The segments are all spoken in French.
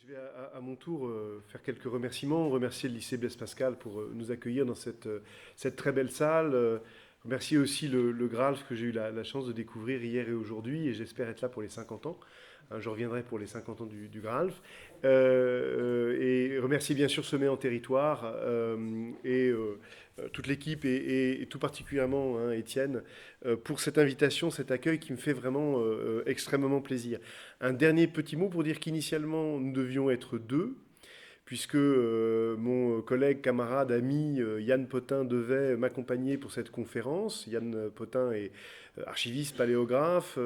vais à mon tour faire quelques remerciements, remercier le lycée Blaise Pascal pour nous accueillir dans cette très belle salle, remercier aussi le Gralf que j'ai eu la chance de découvrir hier et aujourd'hui, et j'espère être là pour les 50 ans. Hein, je reviendrai pour les 50 ans du Gralf. Et remercier bien sûr Semé en territoire toute l'équipe et tout particulièrement hein, Étienne pour cette invitation, cet accueil qui me fait vraiment extrêmement plaisir. Un dernier petit mot pour dire qu'initialement nous devions être deux, puisque mon collègue, camarade, ami Yann Potin devait m'accompagner pour cette conférence. Yann Potin est archiviste, paléographe,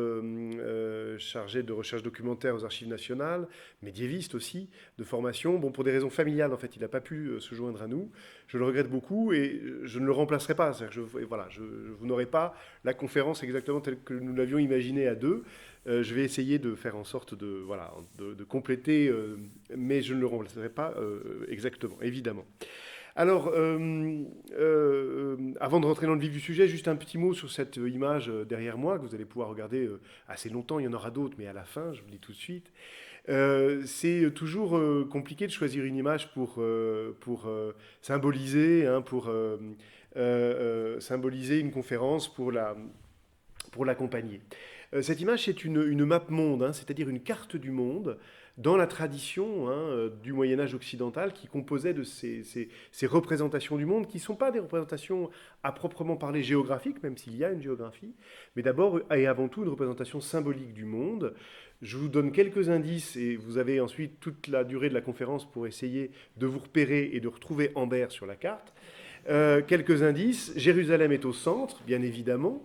chargé de recherche documentaire aux Archives nationales, médiéviste aussi, de formation. Bon, pour des raisons familiales, en fait, il n'a pas pu se joindre à nous. Je le regrette beaucoup et je ne le remplacerai pas. Vous n'aurez pas la conférence exactement telle que nous l'avions imaginée à deux. Je vais essayer de faire en sorte de compléter, mais je ne le remplacerai pas exactement, évidemment. Alors, avant de rentrer dans le vif du sujet, juste un petit mot sur cette image derrière moi, que vous allez pouvoir regarder assez longtemps, il y en aura d'autres, mais à la fin, je vous le dis tout de suite. C'est toujours compliqué de choisir une image pour symboliser, hein, symboliser une conférence, pour l'accompagner. Cette image, c'est une map monde, hein, c'est-à-dire une carte du monde dans la tradition hein, du Moyen-Âge occidental qui composait de ces représentations du monde qui ne sont pas des représentations à proprement parler géographiques, même s'il y a une géographie, mais d'abord et avant tout une représentation symbolique du monde. Je vous donne quelques indices et vous avez ensuite toute la durée de la conférence pour essayer de vous repérer et de retrouver Amber sur la carte. Quelques indices. Jérusalem est au centre, bien évidemment.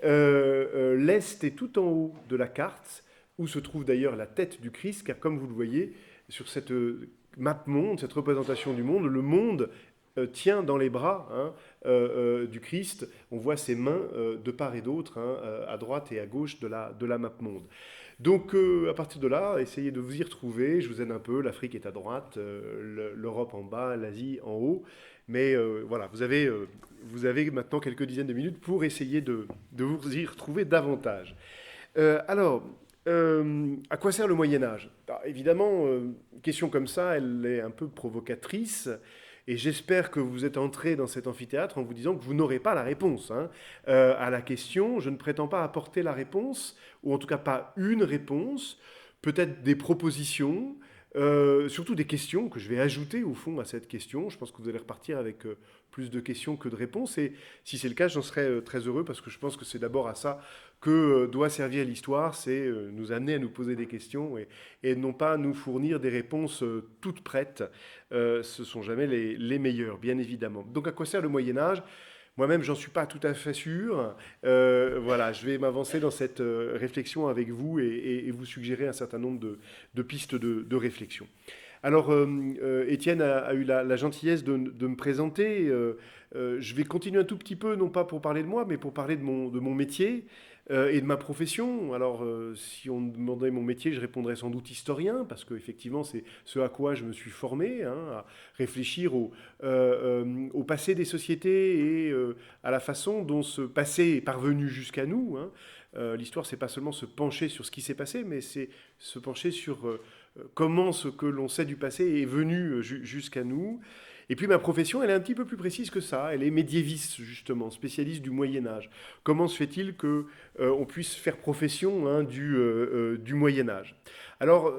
L'Est est tout en haut de la carte, où se trouve d'ailleurs la tête du Christ, car comme vous le voyez, sur cette map monde, cette représentation du monde, le monde tient dans les bras hein, du Christ. On voit ses mains de part et d'autre, hein, à droite et à gauche de la map monde. Donc à partir de là, essayez de vous y retrouver. Je vous aide un peu. L'Afrique est à droite, l'Europe en bas, l'Asie en haut. Mais voilà, vous avez maintenant quelques dizaines de minutes pour essayer de vous y retrouver davantage. À quoi sert le Moyen Âge? Évidemment, une question comme ça, elle est un peu provocatrice. Et j'espère que vous êtes entré dans cet amphithéâtre en vous disant que vous n'aurez pas la réponse hein, à la question. Je ne prétends pas apporter la réponse, ou en tout cas pas une réponse, peut-être des propositions, surtout des questions que je vais ajouter au fond à cette question. Je pense que vous allez repartir avec plus de questions que de réponses. Et si c'est le cas, j'en serais très heureux parce que je pense que c'est d'abord à ça que doit servir l'histoire, c'est nous amener à nous poser des questions et non pas nous fournir des réponses toutes prêtes. Ce ne sont jamais les meilleures, bien évidemment. Donc à quoi sert le Moyen-Âge? Moi-même, j'en suis pas tout à fait sûr. Voilà, je vais m'avancer dans cette réflexion avec vous et vous suggérer un certain nombre de pistes de réflexion. Alors, Étienne a eu la gentillesse de me présenter. Je vais continuer un tout petit peu, non pas pour parler de moi, mais pour parler de mon métier et de ma profession. Alors, si on me demandait mon métier, je répondrais sans doute historien, parce qu'effectivement, c'est ce à quoi je me suis formé, hein, à réfléchir au passé des sociétés et à la façon dont ce passé est parvenu jusqu'à nous. Hein. L'histoire, c'est pas seulement se pencher sur ce qui s'est passé, mais c'est se pencher sur comment ce que l'on sait du passé est venu jusqu'à nous. Et puis ma profession, elle est un petit peu plus précise que ça. Elle est médiéviste, justement, spécialiste du Moyen-Âge. Comment se fait-il qu'on puisse faire profession hein, du Moyen-Âge? Alors,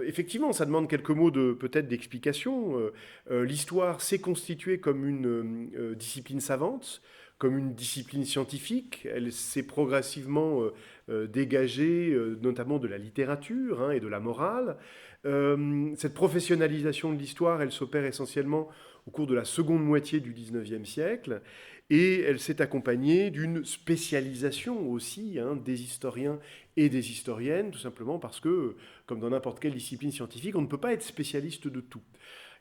effectivement, ça demande quelques mots peut-être d'explication. L'histoire s'est constituée comme une discipline savante, comme une discipline scientifique. Elle s'est progressivement dégagée, notamment de la littérature hein, et de la morale. Cette professionnalisation de l'histoire, elle s'opère essentiellement au cours de la seconde moitié du XIXe siècle, et elle s'est accompagnée d'une spécialisation aussi hein, des historiens et des historiennes, tout simplement parce que, comme dans n'importe quelle discipline scientifique, on ne peut pas être spécialiste de tout.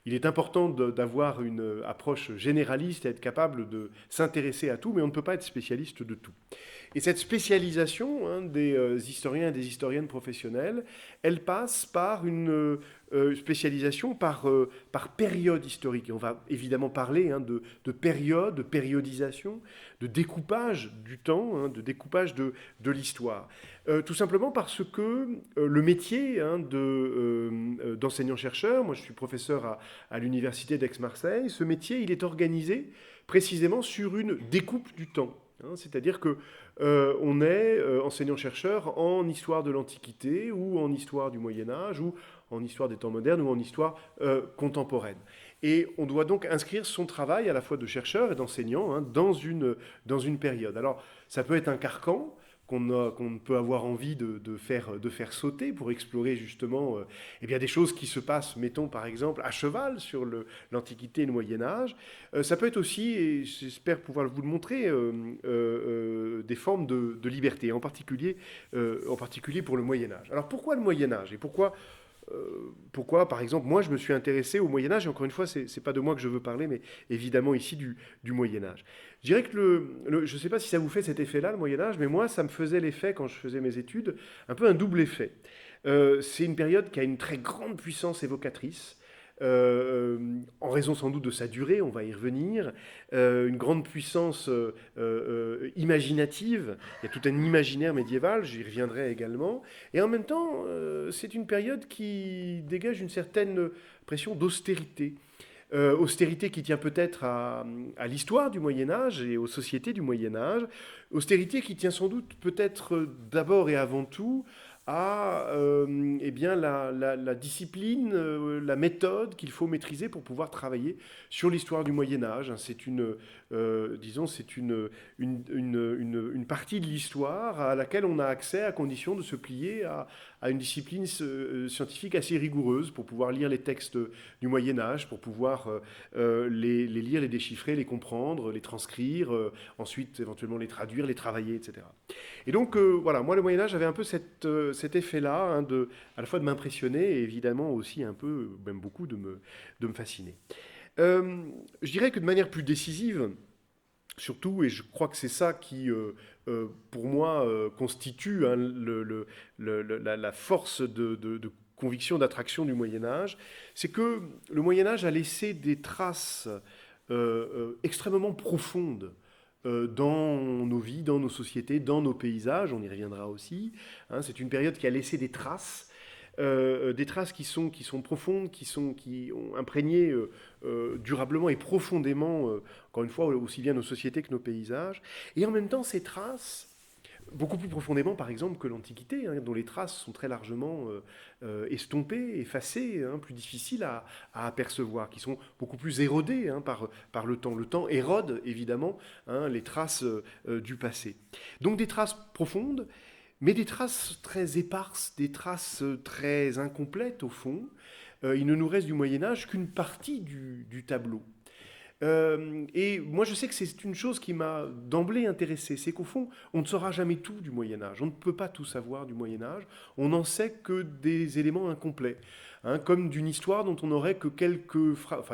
Il est important d'avoir une approche généraliste et être capable de s'intéresser à tout, mais on ne peut pas être spécialiste de tout. Et cette spécialisation hein, des historiens et des historiennes professionnelles, elle passe par une spécialisation par période historique. Et on va évidemment parler de période, de périodisation, de découpage du temps, de découpage de l'histoire. Tout simplement parce que le métier d'enseignant-chercheur, moi je suis professeur à l'université d'Aix-Marseille, ce métier il est organisé précisément sur une découpe du temps. C'est-à-dire que on est enseignant-chercheur en histoire de l'Antiquité ou en histoire du Moyen-Âge ou en histoire des temps modernes ou en histoire contemporaine. Et on doit donc inscrire son travail à la fois de chercheur et d'enseignant dans une période. Alors ça peut être un carcan qu'on peut avoir envie de faire sauter pour explorer justement eh bien des choses qui se passent, mettons par exemple, à cheval sur l'Antiquité et le Moyen-Âge. Ça peut être aussi, et j'espère pouvoir vous le montrer, des formes de liberté, en particulier pour le Moyen-Âge. Alors pourquoi le Moyen-Âge et pourquoi, par exemple, moi je me suis intéressé au Moyen-Âge, et encore une fois, c'est pas de moi que je veux parler, mais évidemment ici du Moyen-Âge. Je dirais que je ne sais pas si ça vous fait cet effet-là, le Moyen-Âge, mais moi ça me faisait l'effet, quand je faisais mes études, un peu un double effet. C'est une période qui a une très grande puissance évocatrice, en raison sans doute de sa durée, on va y revenir, une grande puissance imaginative, il y a tout un imaginaire médiéval, j'y reviendrai également, et en même temps, c'est une période qui dégage une certaine pression d'austérité. Austérité qui tient peut-être à l'histoire du Moyen Âge et aux sociétés du Moyen Âge, austérité qui tient sans doute peut-être d'abord et avant tout à eh bien, la discipline, la méthode qu'il faut maîtriser pour pouvoir travailler sur l'histoire du Moyen Âge. C'est disons, c'est une partie de l'histoire à laquelle on a accès à condition de se plier à une discipline scientifique assez rigoureuse pour pouvoir lire les textes du Moyen Âge, pour pouvoir les lire, les déchiffrer, les comprendre, les transcrire, ensuite éventuellement les traduire, les travailler, etc. Et donc, voilà, moi, le Moyen-Âge avait un peu cet effet-là, à la fois de m'impressionner et évidemment aussi un peu, même beaucoup, de me fasciner. Je dirais que de manière plus décisive, surtout, et je crois que c'est ça qui, pour moi, constitue la force de conviction, d'attraction du Moyen-Âge, c'est que le Moyen-Âge a laissé des traces extrêmement profondes dans nos vies, dans nos sociétés, dans nos paysages, on y reviendra aussi. C'est une période qui a laissé des traces qui sont profondes, qui ont imprégné durablement et profondément, encore une fois, aussi bien nos sociétés que nos paysages. Et en même temps, ces traces, beaucoup plus profondément, par exemple, que l'Antiquité, dont les traces sont très largement estompées, effacées, plus difficiles à apercevoir, qui sont beaucoup plus érodées par le temps. Le temps érode, évidemment, les traces du passé. Donc des traces profondes, mais des traces très éparses, des traces très incomplètes, au fond. Il ne nous reste du Moyen-Âge qu'une partie du tableau. Et moi, je sais que c'est une chose qui m'a d'emblée intéressé. C'est qu'au fond, on ne saura jamais tout du Moyen-Âge. On ne peut pas tout savoir du Moyen-Âge. On n'en sait que des éléments incomplets. Comme d'une histoire dont on n'aurait que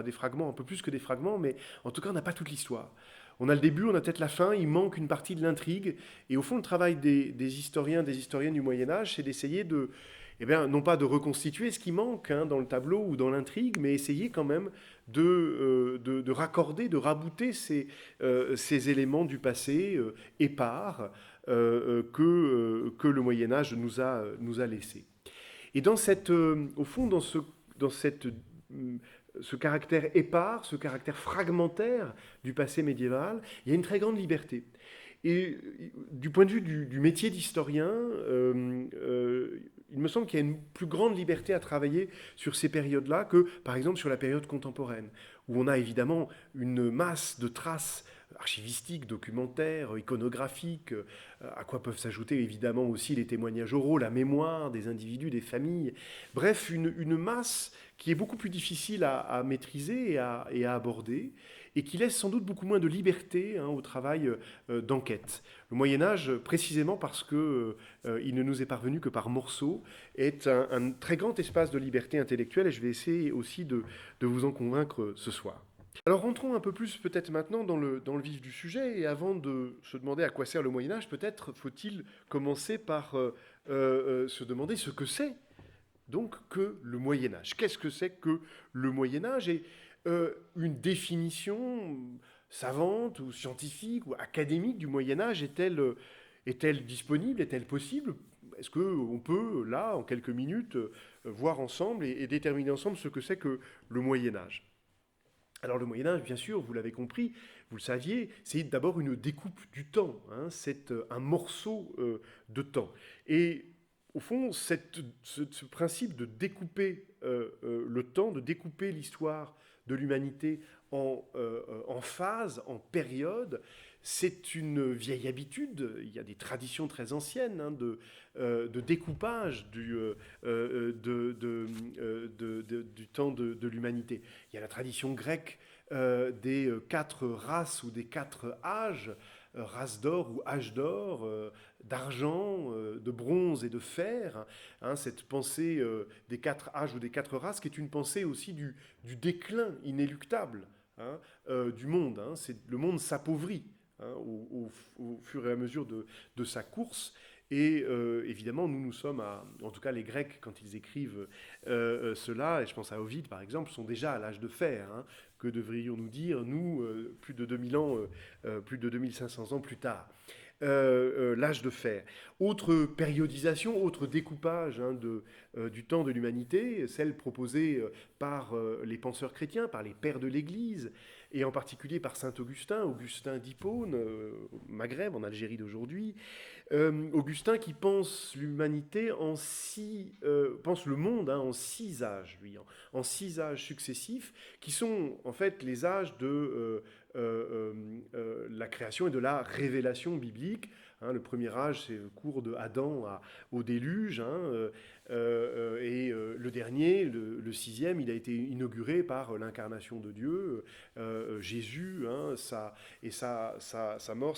des fragments, un peu plus que des fragments, mais en tout cas, on n'a pas toute l'histoire. On a le début, on a peut-être la fin, il manque une partie de l'intrigue. Et au fond, le travail des historiens, des historiennes du Moyen-Âge, c'est d'essayer non pas de reconstituer ce qui manque dans le tableau ou dans l'intrigue, mais essayer quand même de raccorder, de rabouter ces éléments du passé épars que le Moyen-Âge nous a laissés. Et au fond, dans ce caractère épars, ce caractère fragmentaire du passé médiéval, il y a une très grande liberté. Et du point de vue du métier d'historien, il me semble qu'il y a une plus grande liberté à travailler sur ces périodes-là que, par exemple, sur la période contemporaine, où on a évidemment une masse de traces archivistiques, documentaires, iconographiques, à quoi peuvent s'ajouter évidemment aussi les témoignages oraux, la mémoire des individus, des familles. Bref, une masse qui est beaucoup plus difficile à maîtriser et à aborder, et qui laisse sans doute beaucoup moins de liberté au travail d'enquête. Le Moyen-Âge, précisément parce qu'il ne nous est parvenu que par morceaux, est un très grand espace de liberté intellectuelle, et je vais essayer aussi de vous en convaincre ce soir. Alors rentrons un peu plus peut-être maintenant dans le vif du sujet, et avant de se demander à quoi sert le Moyen-Âge, peut-être faut-il commencer par se demander ce que c'est donc que le Moyen-Âge. Qu'est-ce que c'est que le Moyen-Âge? Et une définition savante ou scientifique ou académique du Moyen-Âge est-elle disponible? Est-elle possible? Est-ce qu'on peut, là, en quelques minutes, voir ensemble et déterminer ensemble ce que c'est que le Moyen-Âge? Alors le Moyen-Âge, bien sûr, vous l'avez compris, vous le saviez, c'est d'abord une découpe du temps, hein, c'est un morceau de temps. Et au fond, ce principe de découper le temps, de découper l'histoire de l'humanité en phases, en périodes, c'est une vieille habitude. Il y a des traditions très anciennes hein, de découpage du temps de l'humanité. Il y a la tradition grecque des quatre races ou des quatre âges, race d'or ou âge d'or, d'argent, de bronze et de fer, hein, cette pensée des quatre âges ou des quatre races qui est une pensée aussi du déclin inéluctable hein, du monde. Hein. Le monde s'appauvrit hein, au fur et à mesure de sa course. Et évidemment, nous sommes en tout cas les Grecs, quand ils écrivent cela, et je pense à Ovide par exemple, sont déjà à l'âge de fer. Hein. Que devrions-nous dire, nous, plus de 2000 ans, plus de 2500 ans plus tard l'âge de fer. Autre périodisation, autre découpage hein, du temps de l'humanité, celle proposée par les penseurs chrétiens, par les pères de l'Église, et en particulier par saint Augustin, Augustin d'Hippone, au Maghreb, en Algérie d'aujourd'hui. Augustin qui pense l'humanité pense le monde hein, en 6 âges, lui, en 6 âges successifs, qui sont en fait les âges de la création et de la révélation biblique. Hein, le premier âge, c'est le cours de Adam au déluge, hein, et le dernier, le sixième, il a été inauguré par l'incarnation de Dieu, Jésus, hein, sa mort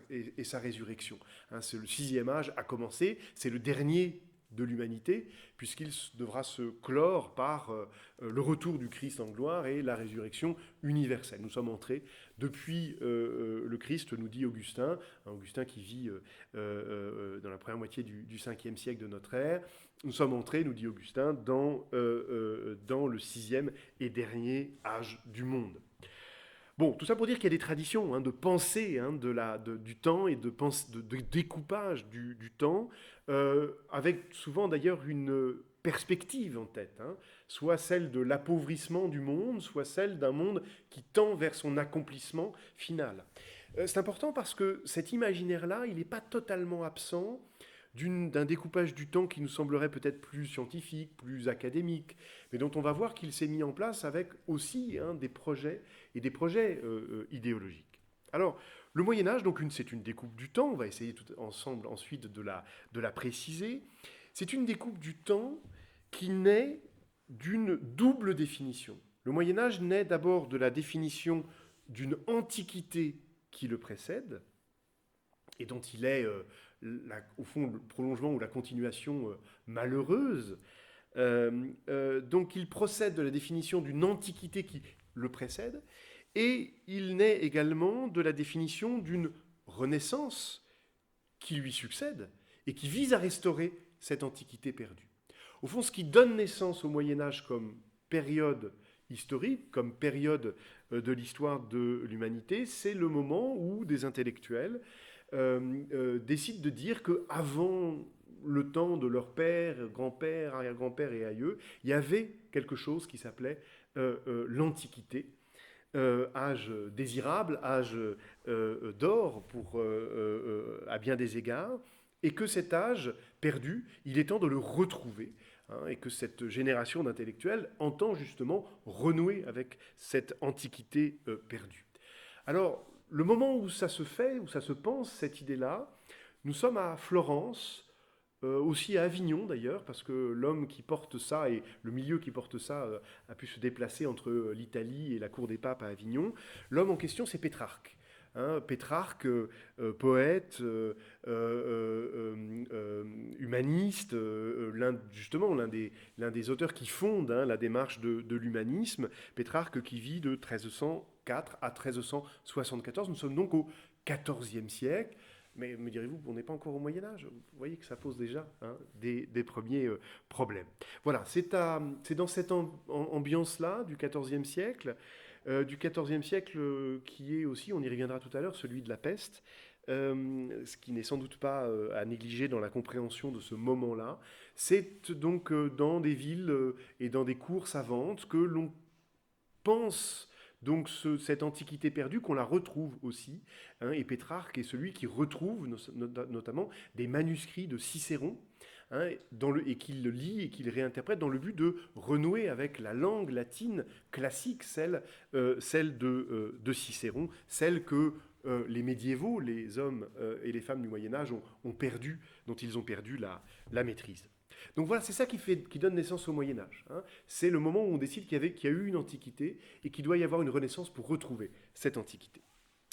et sa résurrection. Hein, le sixième âge a commencé, c'est le dernier de l'humanité, puisqu'il devra se clore par le retour du Christ en gloire et la résurrection universelle. Nous sommes entrés depuis le Christ, nous dit Augustin, Augustin qui vit dans la première moitié du 5e siècle de notre ère, nous sommes entrés, nous dit Augustin, dans le sixième et dernier âge du monde. Bon, tout ça pour dire qu'il y a des traditions hein, de pensée hein, du temps et de découpage du temps, avec souvent d'ailleurs une perspective en tête, hein, soit celle de l'appauvrissement du monde, soit celle d'un monde qui tend vers son accomplissement final. C'est important parce que cet imaginaire-là, il n'est pas totalement absent d'un découpage du temps qui nous semblerait peut-être plus scientifique, plus académique, mais dont on va voir qu'il s'est mis en place avec aussi hein, des projets et des projets idéologiques. Alors, le Moyen-Âge, donc c'est une découpe du temps, on va essayer tout ensemble ensuite de la préciser. C'est une découpe du temps qui naît d'une double définition. Le Moyen-Âge naît d'abord de la définition d'une antiquité qui le précède, et dont il est, au fond, le prolongement ou la continuation malheureuse. Donc il procède de la définition d'une antiquité qui le précède, et il naît également de la définition d'une renaissance qui lui succède, et qui vise à restaurer cette antiquité perdue. Au fond, ce qui donne naissance au Moyen-Âge comme période historique, comme période de l'histoire de l'humanité, c'est le moment où des intellectuels décident de dire qu'avant le temps de leur père, grand-père, arrière-grand-père et aïeux, il y avait quelque chose qui s'appelait l'Antiquité, âge désirable, âge d'or à bien des égards, et que cet âge perdu, il est temps de le retrouver, hein, et que cette génération d'intellectuels entend justement renouer avec cette antiquité perdue. Alors, le moment où ça se fait, où ça se pense, cette idée-là, nous sommes à Florence, aussi à Avignon d'ailleurs, parce que l'homme qui porte ça et le milieu qui porte ça a pu se déplacer entre l'Italie et la cour des papes à Avignon. L'homme en question, c'est Pétrarque. Hein, Pétrarque, poète, humaniste, justement l'un des auteurs qui fondent hein, la démarche de l'humanisme. Pétrarque qui vit de 1304 à 1374. Nous sommes donc au XIVe siècle. Mais me direz-vous, on n'est pas encore au Moyen-Âge. Vous voyez que ça pose déjà des premiers problèmes. Voilà, c'est dans cette ambiance-là du XIVe siècle, qui est aussi, on y reviendra tout à l'heure, celui de la peste, ce qui n'est sans doute pas à négliger dans la compréhension de ce moment-là. C'est donc dans des villes et dans des cours savantes que l'on pense donc cette antiquité perdue, qu'on la retrouve aussi. Et Pétrarque est celui qui retrouve notamment des manuscrits de Cicéron, et qu'il le lit et qu'il réinterprète dans le but de renouer avec la langue latine classique, celle de Cicéron, celle que les médiévaux, les hommes et les femmes du Moyen-Âge ont perdu, dont ils ont perdu la maîtrise. Donc voilà, c'est ça qui donne naissance au Moyen-Âge. C'est le moment où on décide qu'il y a eu une antiquité et qu'il doit y avoir une renaissance pour retrouver cette antiquité.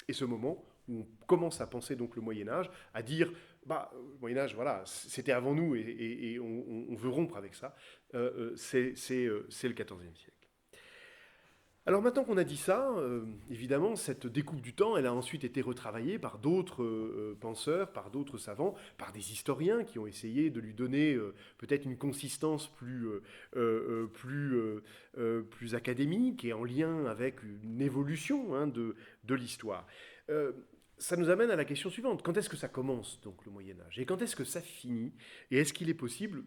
Et ce moment où on commence à penser donc le Moyen-Âge, à dire, le Moyen-Âge, voilà, c'était avant nous et on veut rompre avec ça, c'est le XIVe siècle. Alors maintenant qu'on a dit ça, évidemment, cette découpe du temps, elle a ensuite été retravaillée par d'autres penseurs, par d'autres savants, par des historiens qui ont essayé de lui donner peut-être une consistance plus académique et en lien avec une évolution de l'histoire. Ça nous amène à la question suivante. Quand est-ce que ça commence, donc, le Moyen-Âge? Et quand est-ce que ça finit? Et est-ce qu'il est possible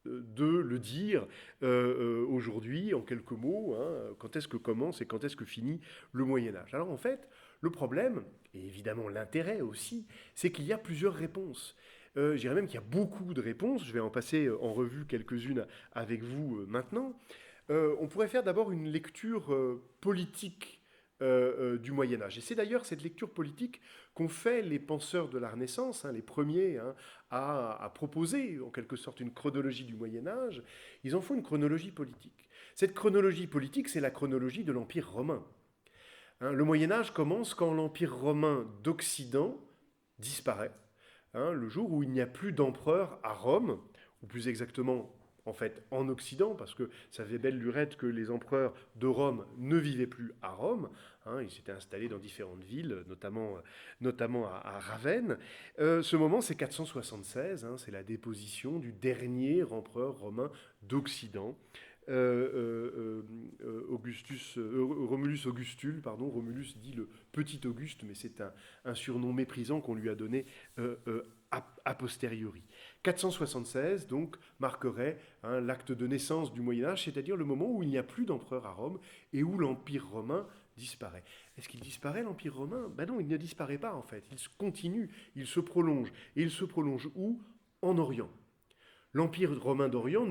de le dire aujourd'hui en quelques mots, quand est-ce que commence et quand est-ce que finit le Moyen-Âge? Alors en fait, le problème, et évidemment l'intérêt aussi, c'est qu'il y a plusieurs réponses. Je dirais même qu'il y a beaucoup de réponses, je vais en passer en revue quelques-unes avec vous maintenant. On pourrait faire d'abord une lecture politique du Moyen-Âge. Et c'est d'ailleurs cette lecture politique qu'ont fait les penseurs de la Renaissance, les premiers à proposer en quelque sorte une chronologie du Moyen-Âge. Ils en font une chronologie politique. Cette chronologie politique, c'est la chronologie de l'Empire romain. Le Moyen-Âge commence quand l'Empire romain d'Occident disparaît, le jour où il n'y a plus d'empereur à Rome, ou plus exactement en fait en Occident, parce que ça fait belle lurette que les empereurs de Rome ne vivaient plus à Rome, ils s'étaient installés dans différentes villes, notamment à Ravenne. Ce moment, c'est 476, c'est la déposition du dernier empereur romain d'Occident, Romulus Augustule, Romulus dit le petit Auguste, mais c'est un surnom méprisant qu'on lui a donné a posteriori. 476, donc, marquerait l'acte de naissance du Moyen-Âge, c'est-à-dire le moment où il n'y a plus d'empereur à Rome et où l'Empire romain disparaît. Est-ce qu'il disparaît, l'Empire romain? Non, il ne disparaît pas, en fait. Il continue, il se prolonge. Et il se prolonge où? En Orient. L'Empire romain d'Orient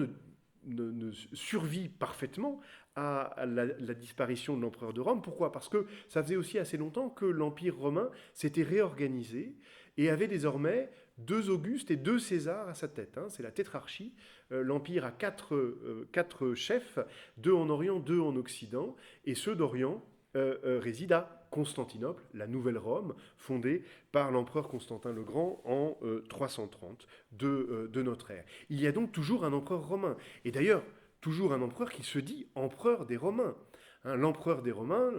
ne survit parfaitement à la disparition de l'empereur de Rome. Pourquoi? Parce que ça faisait aussi assez longtemps que l'Empire romain s'était réorganisé et avait désormais 2 Augustes et 2 Césars à sa tête. C'est la tétrarchie. L'Empire a 4 chefs, 2 en Orient, 2 en Occident, et ceux d'Orient résident à Constantinople, la nouvelle Rome, fondée par l'empereur Constantin le Grand en 330 de notre ère. Il y a donc toujours un empereur romain. Et d'ailleurs, toujours un empereur qui se dit empereur des Romains. L'empereur des Romains,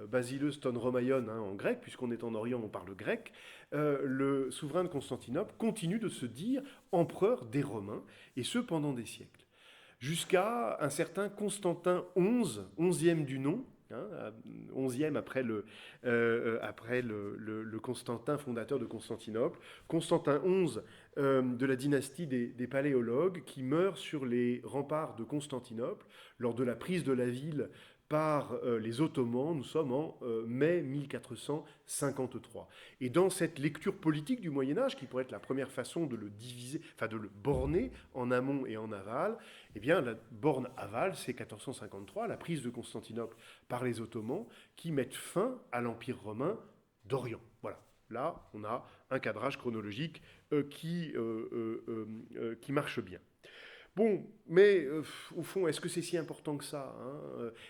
Basileus ton Romaion en grec, puisqu'on est en Orient, on parle grec, le souverain de Constantinople continue de se dire empereur des Romains, et ce pendant des siècles. Jusqu'à un certain Constantin XI, 11e du nom, 11e après le Constantin, fondateur de Constantinople, Constantin XI de la dynastie des Paléologues, qui meurt sur les remparts de Constantinople lors de la prise de la ville par les Ottomans. Nous sommes en mai 1453. Et dans cette lecture politique du Moyen-Âge, qui pourrait être la première façon de le diviser, enfin de le borner en amont et en aval, eh bien la borne aval, c'est 1453, la prise de Constantinople par les Ottomans, qui mettent fin à l'Empire romain d'Orient. Voilà. Là, on a un cadrage chronologique qui marche bien. Bon, mais au fond, est-ce que c'est si important que ça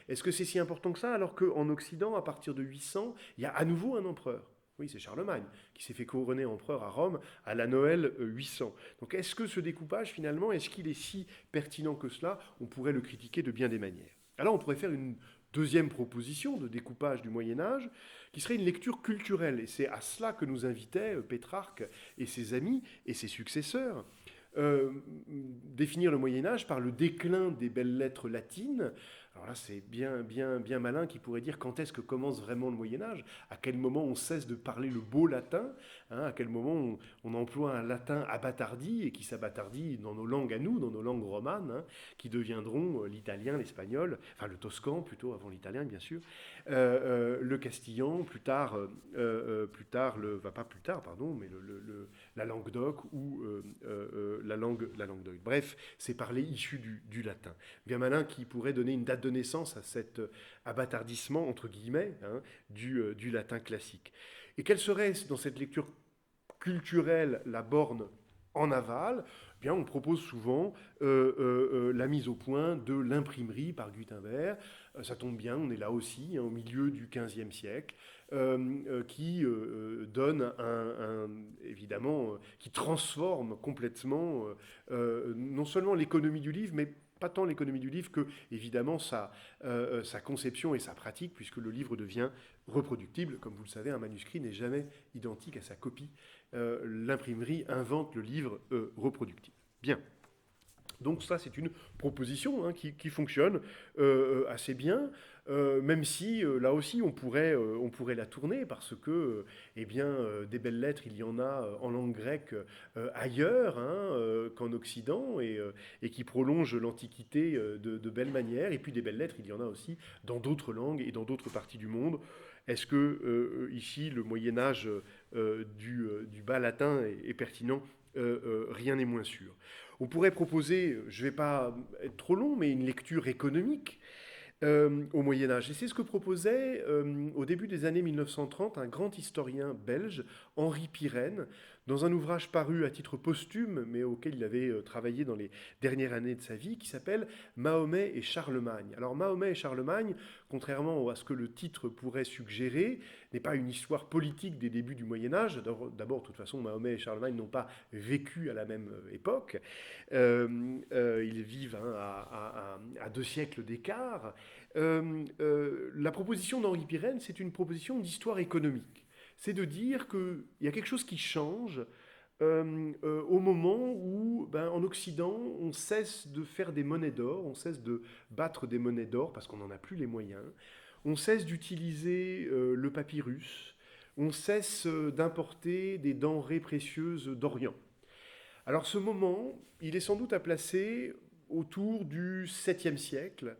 Est-ce que c'est si important que ça alors qu'en Occident, à partir de 800, il y a à nouveau un empereur? Oui, c'est Charlemagne qui s'est fait couronner empereur à Rome à la Noël 800. Donc est-ce que ce découpage, finalement, est-ce qu'il est si pertinent que cela? On pourrait le critiquer de bien des manières. Alors on pourrait faire une deuxième proposition de découpage du Moyen-Âge, qui serait une lecture culturelle. Et c'est à cela que nous invitaient Pétrarque et ses amis et ses successeurs. Définir le Moyen-Âge par le déclin des belles lettres latines. Alors là, c'est bien malin qui pourrait dire quand est-ce que commence vraiment le Moyen-Âge, à quel moment on cesse de parler le beau latin, à quel moment on emploie un latin abattardi et qui s'abattardit dans nos langues à nous, dans nos langues romanes, qui deviendront l'italien, l'espagnol, enfin le toscan plutôt avant l'italien bien sûr, le castillan, plus tard la langue-doc ou la langue d'oïl. Bref, c'est parler issu du latin. Bien malin qui pourrait donner une date de naissance à cet abattardissement, entre guillemets, du latin classique. Et quelle serait, dans cette lecture culturelle, la borne en aval? Eh bien, on propose souvent la mise au point de l'imprimerie par Gutenberg. Ça tombe bien, on est là aussi, au milieu du XVe siècle, qui donne évidemment, qui transforme complètement non seulement l'économie du livre, mais pas tant l'économie du livre que, évidemment, sa conception et sa pratique, puisque le livre devient reproductible. Comme vous le savez, un manuscrit n'est jamais identique à sa copie. L'imprimerie invente le livre reproductible. Bien. Donc ça, c'est une proposition qui fonctionne assez bien, même si, là aussi, on pourrait la tourner, parce que, des belles lettres, il y en a en langue grecque ailleurs qu'en Occident, et qui prolongent l'Antiquité de belle manière. Et puis des belles lettres, il y en a aussi dans d'autres langues et dans d'autres parties du monde. Est-ce que, ici, le Moyen-Âge du bas latin est pertinent? Rien n'est moins sûr. On pourrait proposer, je ne vais pas être trop long, mais une lecture économique au Moyen-Âge. Et c'est ce que proposait au début des années 1930 un grand historien belge, Henri Pirenne, dans un ouvrage paru à titre posthume, mais auquel il avait travaillé dans les dernières années de sa vie, qui s'appelle Mahomet et Charlemagne. Alors Mahomet et Charlemagne, contrairement à ce que le titre pourrait suggérer, n'est pas une histoire politique des débuts du Moyen-Âge. D'abord, de toute façon, Mahomet et Charlemagne n'ont pas vécu à la même époque. Ils vivent à 2 siècles d'écart. La proposition d'Henri Pirenne, c'est une proposition d'histoire économique. C'est de dire qu'il y a quelque chose qui change au moment où, en Occident, on cesse de faire des monnaies d'or, on cesse de battre des monnaies d'or parce qu'on n'en a plus les moyens, on cesse d'utiliser le papyrus, on cesse d'importer des denrées précieuses d'Orient. Alors ce moment, il est sans doute à placer autour du 7e siècle.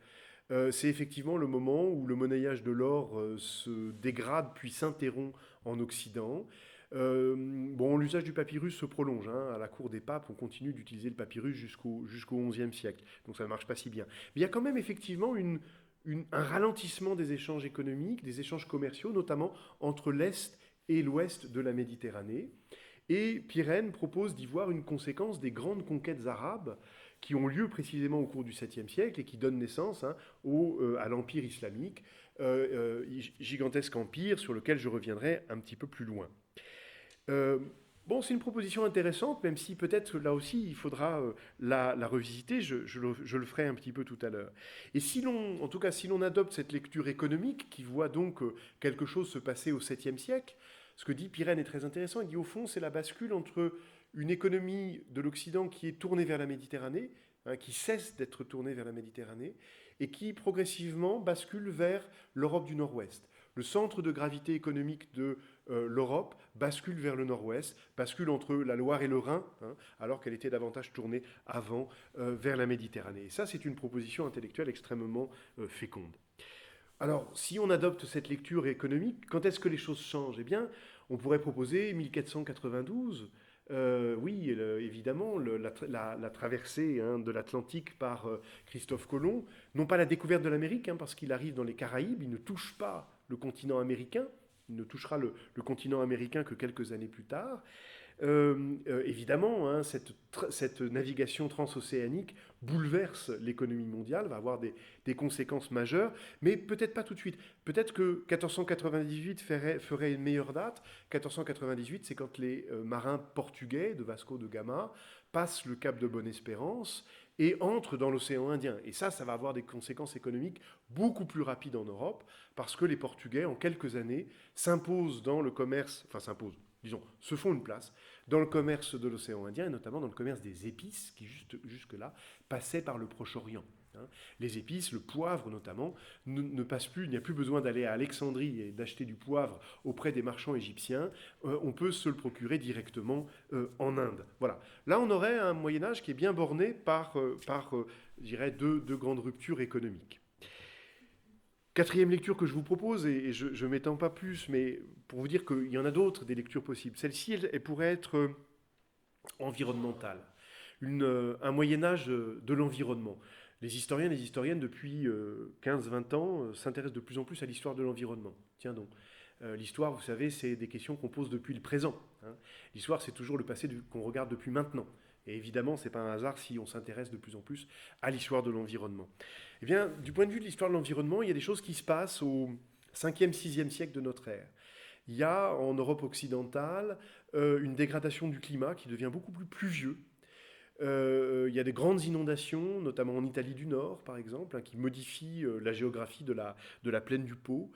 C'est effectivement le moment où le monnayage de l'or se dégrade puis s'interrompt en Occident. L'usage du papyrus se prolonge. À la cour des papes, on continue d'utiliser le papyrus jusqu'au XIe siècle. Donc ça ne marche pas si bien. Mais il y a quand même effectivement un ralentissement des échanges économiques, des échanges commerciaux, notamment entre l'Est et l'Ouest de la Méditerranée. Et Pirenne propose d'y voir une conséquence des grandes conquêtes arabes qui ont lieu précisément au cours du 7e siècle et qui donnent naissance à l'Empire islamique, gigantesque empire sur lequel je reviendrai un petit peu plus loin. C'est une proposition intéressante, même si peut-être là aussi il faudra la revisiter, je le ferai un petit peu tout à l'heure. Et si l'on adopte cette lecture économique qui voit donc quelque chose se passer au 7e siècle, ce que dit Pirenne est très intéressant. Il dit au fond, c'est la bascule entre une économie de l'Occident qui est tournée vers la Méditerranée, qui cesse d'être tournée vers la Méditerranée, et qui progressivement bascule vers l'Europe du Nord-Ouest. Le centre de gravité économique de l'Europe bascule vers le Nord-Ouest, bascule entre la Loire et le Rhin, alors qu'elle était davantage tournée avant vers la Méditerranée. Et ça, c'est une proposition intellectuelle extrêmement féconde. Alors, si on adopte cette lecture économique, quand est-ce que les choses changent? Eh bien, on pourrait proposer 1492. Évidemment, la traversée de l'Atlantique par Christophe Colomb, non pas la découverte de l'Amérique, parce qu'il arrive dans les Caraïbes, il ne touche pas le continent américain, il ne touchera le continent américain que quelques années plus tard, Évidemment, hein, cette navigation transocéanique bouleverse l'économie mondiale, va avoir des conséquences majeures, mais peut-être pas tout de suite. Peut-être que 1498 ferait une meilleure date. 1498, c'est quand les marins portugais de Vasco de Gama passent le cap de Bonne-Espérance et entrent dans l'océan Indien. Et ça va avoir des conséquences économiques beaucoup plus rapides en Europe, parce que les Portugais, en quelques années, s'imposent dans le commerce, enfin s'imposent, disons, se font une place dans le commerce de l'océan Indien, et notamment dans le commerce des épices, qui jusque-là passaient par le Proche-Orient. Hein. Les épices, le poivre notamment, ne passent plus, il n'y a plus besoin d'aller à Alexandrie et d'acheter du poivre auprès des marchands égyptiens, on peut se le procurer directement en Inde. Voilà. Là, on aurait un Moyen-Âge qui est bien borné par je dirais, deux grandes ruptures économiques. Quatrième lecture que je vous propose, et je ne m'étends pas plus, mais pour vous dire qu'il y en a d'autres, des lectures possibles. Celle-ci, elle pourrait être environnementale, un Moyen-Âge de l'environnement. Les historiens et les historiennes, depuis 15-20 ans, s'intéressent de plus en plus à l'histoire de l'environnement. Tiens donc, l'histoire, vous savez, c'est des questions qu'on pose depuis le présent. Hein. L'histoire, c'est toujours le passé qu'on regarde depuis maintenant. Et évidemment, ce n'est pas un hasard si on s'intéresse de plus en plus à l'histoire de l'environnement. Eh bien, du point de vue de l'histoire de l'environnement, il y a des choses qui se passent au 5e, 6e siècle de notre ère. Il y a en Europe occidentale une dégradation du climat qui devient beaucoup plus pluvieux. Il y a des grandes inondations, notamment en Italie du Nord, par exemple, hein, qui modifient la géographie de la plaine du Pô,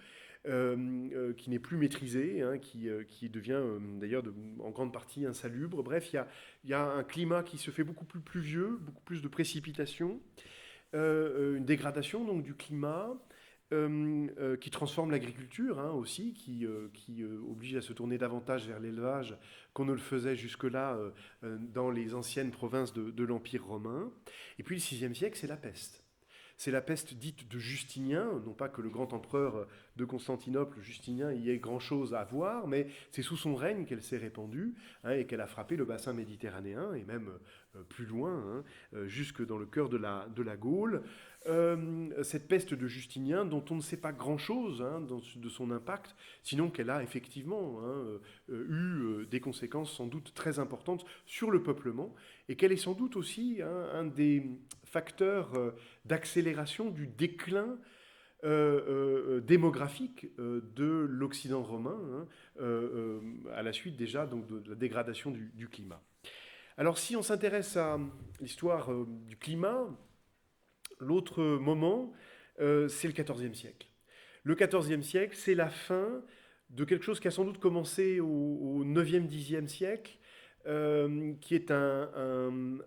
qui n'est plus maîtrisée, hein, qui devient d'ailleurs en grande partie insalubre. Bref, il y a un climat qui se fait beaucoup plus pluvieux, beaucoup plus de précipitations, une dégradation donc, du climat, qui transforme l'agriculture hein, aussi, qui oblige à se tourner davantage vers l'élevage qu'on ne le faisait jusque-là dans les anciennes provinces de l'Empire romain. Et puis le VIe siècle, c'est la peste. C'est la peste dite de Justinien, non pas que le grand empereur de Constantinople, Justinien, y ait grand-chose à voir, mais c'est sous son règne qu'elle s'est répandue hein, et qu'elle a frappé le bassin méditerranéen et même plus loin, hein, jusque dans le cœur de la Gaule. Cette peste de Justinien, dont on ne sait pas grand-chose hein, de son impact, sinon qu'elle a effectivement hein, eu des conséquences sans doute très importantes sur le peuplement, et qu'elle est sans doute aussi hein, un des facteurs d'accélération du déclin démographique de l'Occident romain, hein, à la suite déjà donc, de la dégradation du climat. Alors si on s'intéresse à l'histoire du climat, l'autre moment, c'est le XIVe siècle. Le XIVe siècle, c'est la fin de quelque chose qui a sans doute commencé au IXe, Xe siècle, qui est un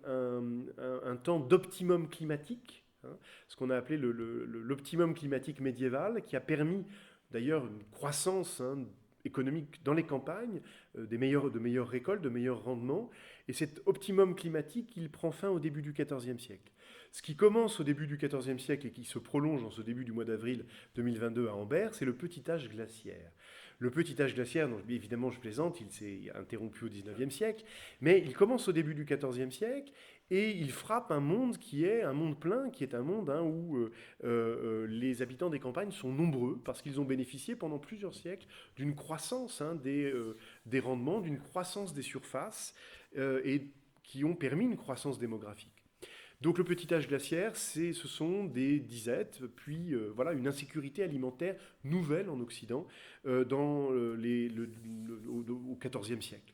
temps d'optimum climatique, hein, ce qu'on a appelé l'optimum climatique médiéval, qui a permis d'ailleurs une croissance hein, économique dans les campagnes, de meilleures récoltes, de meilleurs rendements. Et cet optimum climatique, il prend fin au début du XIVe siècle. Ce qui commence au début du XIVe siècle et qui se prolonge en ce début du mois d'avril 2022 à Ambert, c'est le petit âge glaciaire. Le petit âge glaciaire, donc évidemment je plaisante, il s'est interrompu au XIXe siècle, mais il commence au début du XIVe siècle et il frappe un monde qui est un monde plein, qui est un monde hein, où les habitants des campagnes sont nombreux parce qu'ils ont bénéficié pendant plusieurs siècles d'une croissance hein, des rendements, d'une croissance des surfaces et qui ont permis une croissance démographique. Donc le petit âge glaciaire, ce sont des disettes, puis voilà, une insécurité alimentaire nouvelle en Occident au XIVe siècle.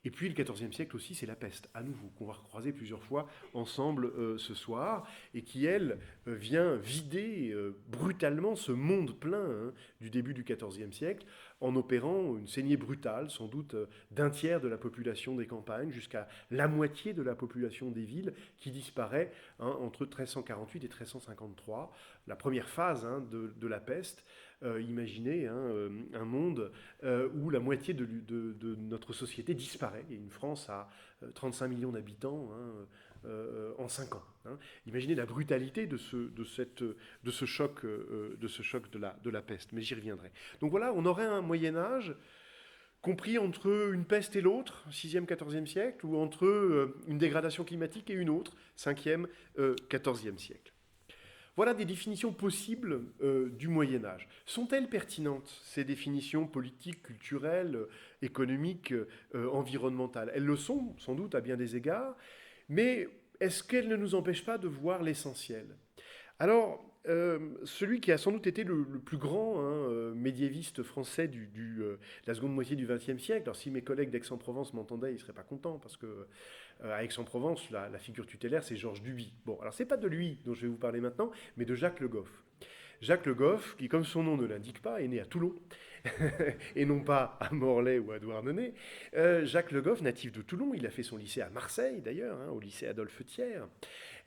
Et puis le XIVe siècle aussi, c'est la peste, à nouveau, qu'on va recroiser plusieurs fois ensemble ce soir, et qui, elle, vient vider brutalement ce monde plein hein, du début du XIVe siècle, en opérant une saignée brutale, sans doute d'un tiers de la population des campagnes, jusqu'à la moitié de la population des villes, qui disparaît hein, entre 1348 et 1353, la première phase hein, de la peste. Imaginez hein, un monde où la moitié de notre société disparaît. Il y a une France à 35 millions d'habitants hein, en 5 ans. Hein. Imaginez la brutalité de ce choc de la peste, mais j'y reviendrai. Donc voilà, on aurait un Moyen-Âge compris entre une peste et l'autre, 6e, 14e siècle, ou entre une dégradation climatique et une autre, 5e, 14e siècle. Voilà des définitions possibles du Moyen Âge. Sont-elles pertinentes, ces définitions politiques, culturelles, économiques, environnementales? Elles le sont, sans doute, à bien des égards, mais est-ce qu'elles ne nous empêchent pas de voir l'essentiel? Alors, celui qui a sans doute été le plus grand médiéviste français de la seconde moitié du XXe siècle, alors si mes collègues d'Aix-en-Provence m'entendaient, ils ne seraient pas contents, parce que à Aix-en-Provence, la figure tutélaire, c'est Georges Duby. Bon, alors c'est pas de lui dont je vais vous parler maintenant, mais de Jacques Le Goff. Jacques Le Goff, qui, comme son nom ne l'indique pas, est né à Toulon, et non pas à Morlaix ou à Douarnenez. Jacques Le Goff, natif de Toulon, il a fait son lycée à Marseille, d'ailleurs, au lycée Adolphe Thiers,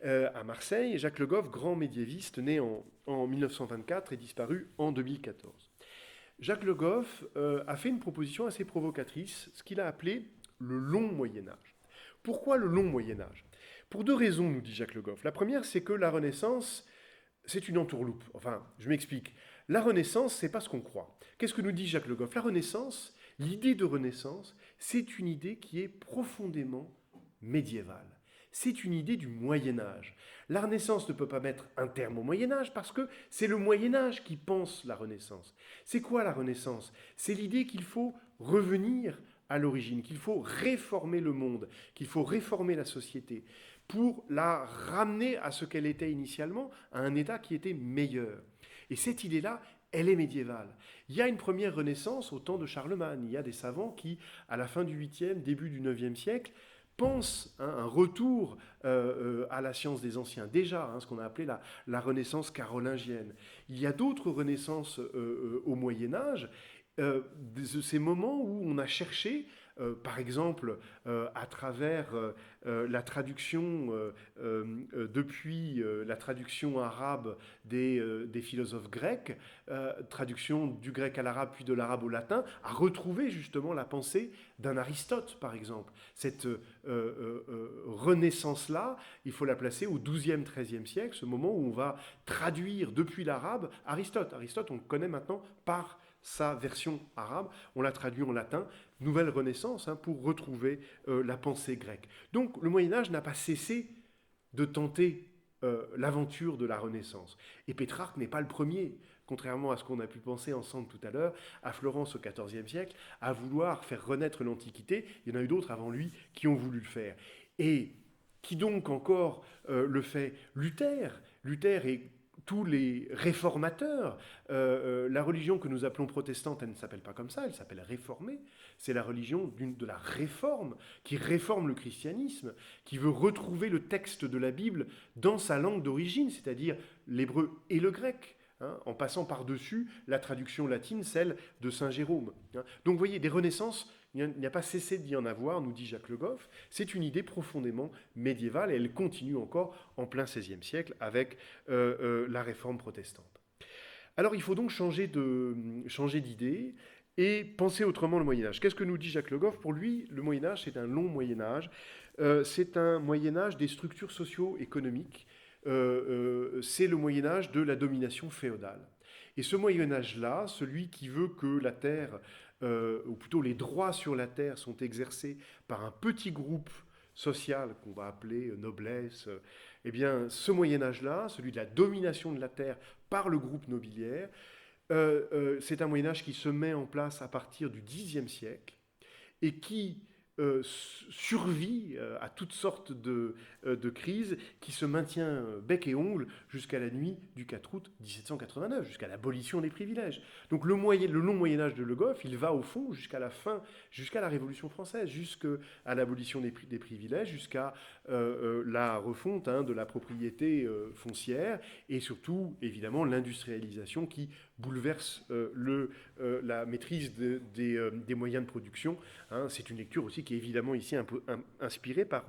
à Marseille. Et Jacques Le Goff, grand médiéviste, né en 1924 et disparu en 2014. Jacques Le Goff a fait une proposition assez provocatrice, ce qu'il a appelé le long Moyen-Âge. Pourquoi le long Moyen-Âge? Pour deux raisons, nous dit Jacques Le Goff. La première, c'est que la Renaissance, c'est une entourloupe. Enfin, je m'explique. La Renaissance, c'est pas ce qu'on croit. Qu'est-ce que nous dit Jacques Le Goff? La Renaissance, l'idée de Renaissance, c'est une idée qui est profondément médiévale. C'est une idée du Moyen-Âge. La Renaissance ne peut pas mettre un terme au Moyen-Âge parce que c'est le Moyen-Âge qui pense la Renaissance. C'est quoi la Renaissance? C'est l'idée qu'il faut revenir à l'origine, qu'il faut réformer le monde, qu'il faut réformer la société pour la ramener à ce qu'elle était initialement, à un état qui était meilleur. Et cette idée-là, elle est médiévale. Il y a une première renaissance au temps de Charlemagne. Il y a des savants qui, à la fin du 8e, début du 9e siècle, pensent un retour à la science des anciens, déjà, ce qu'on a appelé la renaissance carolingienne. Il y a d'autres renaissances au Moyen-Âge, de ces moments où on a cherché, par exemple, à travers la traduction, depuis la traduction arabe des philosophes grecs, traduction du grec à l'arabe puis de l'arabe au latin, à retrouver justement la pensée d'un Aristote, par exemple. Cette renaissance-là, il faut la placer au XIIe, XIIIe siècle, ce moment où on va traduire depuis l'arabe Aristote. Aristote, on le connaît maintenant par sa version arabe, on l'a traduit en latin, nouvelle renaissance, pour retrouver la pensée grecque. Donc le Moyen-Âge n'a pas cessé de tenter l'aventure de la Renaissance. Et Pétrarque n'est pas le premier, contrairement à ce qu'on a pu penser ensemble tout à l'heure, à Florence au XIVe siècle, à vouloir faire renaître l'Antiquité. Il y en a eu d'autres avant lui qui ont voulu le faire. Et qui donc encore le fait? Luther. Luther est tous les réformateurs. La religion que nous appelons protestante, elle ne s'appelle pas comme ça, elle s'appelle réformée. C'est la religion de la réforme, qui réforme le christianisme, qui veut retrouver le texte de la Bible dans sa langue d'origine, c'est-à-dire l'hébreu et le grec, en passant par-dessus la traduction latine, celle de Saint Jérôme. Donc vous voyez, des renaissances, il n'y a pas cessé d'y en avoir, nous dit Jacques Le Goff. C'est une idée profondément médiévale et elle continue encore en plein XVIe siècle avec la réforme protestante. Alors il faut donc changer d'idée et penser autrement le Moyen-Âge. Qu'est-ce que nous dit Jacques Le Goff? Pour lui, le Moyen-Âge, c'est un long Moyen-Âge. C'est un Moyen-Âge des structures socio-économiques. C'est le Moyen-Âge de la domination féodale. Et ce Moyen-Âge-là, celui qui veut que la terre, ou plutôt les droits sur la terre sont exercés par un petit groupe social qu'on va appeler noblesse, eh bien ce Moyen-Âge-là, celui de la domination de la terre par le groupe nobiliaire, c'est un Moyen-Âge qui se met en place à partir du Xe siècle et qui survit à toutes sortes de crises, qui se maintient bec et ongle jusqu'à la nuit du 4 août 1789, jusqu'à l'abolition des privilèges. Donc le long Moyen-Âge de Le Goff, il va au fond jusqu'à la fin, jusqu'à la Révolution française, jusqu'à l'abolition des privilèges, jusqu'à la refonte de la propriété foncière, et surtout, évidemment, l'industrialisation qui bouleverse la maîtrise des moyens de production. C'est une lecture aussi qui est évidemment ici un peu inspirée par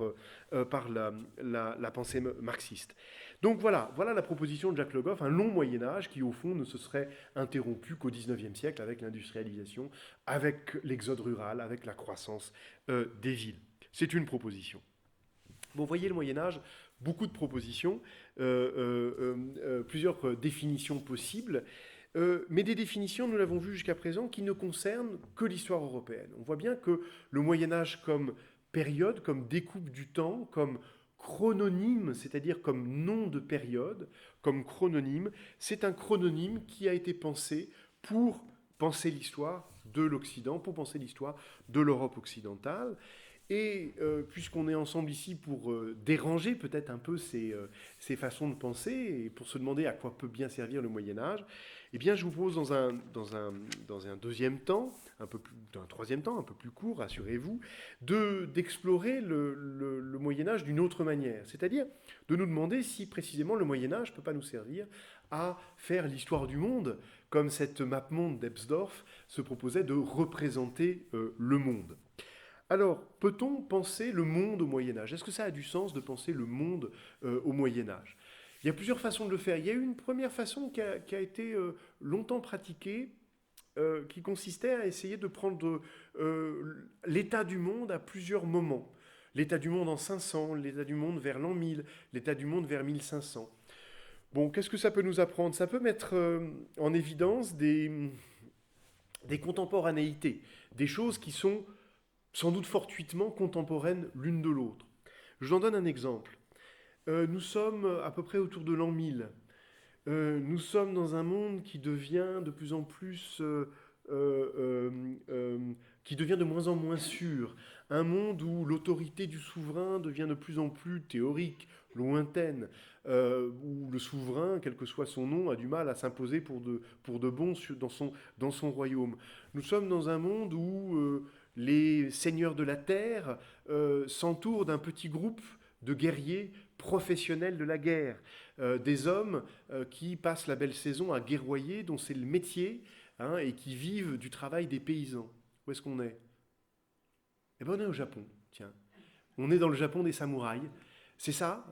la pensée marxiste. Donc voilà la proposition de Jacques Le Goff, un long Moyen-Âge qui au fond ne se serait interrompu qu'au XIXe siècle avec l'industrialisation, avec l'exode rural, avec la croissance des villes. C'est une proposition. Bon, vous voyez le Moyen-Âge, beaucoup de propositions, plusieurs définitions possibles, mais des définitions, nous l'avons vu jusqu'à présent, qui ne concernent que l'histoire européenne. On voit bien que le Moyen-Âge comme période, comme découpe du temps, comme chrononyme, c'est-à-dire comme nom de période, comme chrononyme. C'est un chrononyme qui a été pensé pour penser l'histoire de l'Occident, pour penser l'histoire de l'Europe occidentale. Et puisqu'on est ensemble ici pour déranger peut-être un peu ces façons de penser et pour se demander à quoi peut bien servir le Moyen-Âge, eh bien je vous propose dans un deuxième temps, dans un troisième temps, un peu plus court, rassurez-vous, d'explorer le Moyen-Âge d'une autre manière. C'est-à-dire de nous demander si précisément le Moyen-Âge ne peut pas nous servir à faire l'histoire du monde, comme cette map-monde d'Ebsdorf se proposait de représenter le monde. Alors, peut-on penser le monde au Moyen-Âge? Est-ce que ça a du sens de penser le monde au Moyen-Âge? Il y a plusieurs façons de le faire. Il y a eu une première façon qui a été longtemps pratiquée, qui consistait à essayer de prendre l'état du monde à plusieurs moments. L'état du monde en 500, l'état du monde vers l'an 1000, l'état du monde vers 1500. Bon, qu'est-ce que ça peut nous apprendre? Ça peut mettre en évidence des contemporanéités, des choses qui sont sans doute fortuitement contemporaines l'une de l'autre. Je vous en donne un exemple. Nous sommes à peu près autour de l'an 1000. Nous sommes dans un monde qui devient de plus en plus... qui devient de moins en moins sûr. Un monde où l'autorité du souverain devient de plus en plus théorique, lointaine, où le souverain, quel que soit son nom, a du mal à s'imposer pour de bon dans son royaume. Nous sommes dans un monde où les seigneurs de la terre s'entourent d'un petit groupe de guerriers professionnels de la guerre, des hommes qui passent la belle saison à guerroyer, dont c'est le métier, hein, et qui vivent du travail des paysans. Où est-ce qu'on est? Eh bien, on est au Japon, tiens. On est dans le Japon des samouraïs. C'est ça,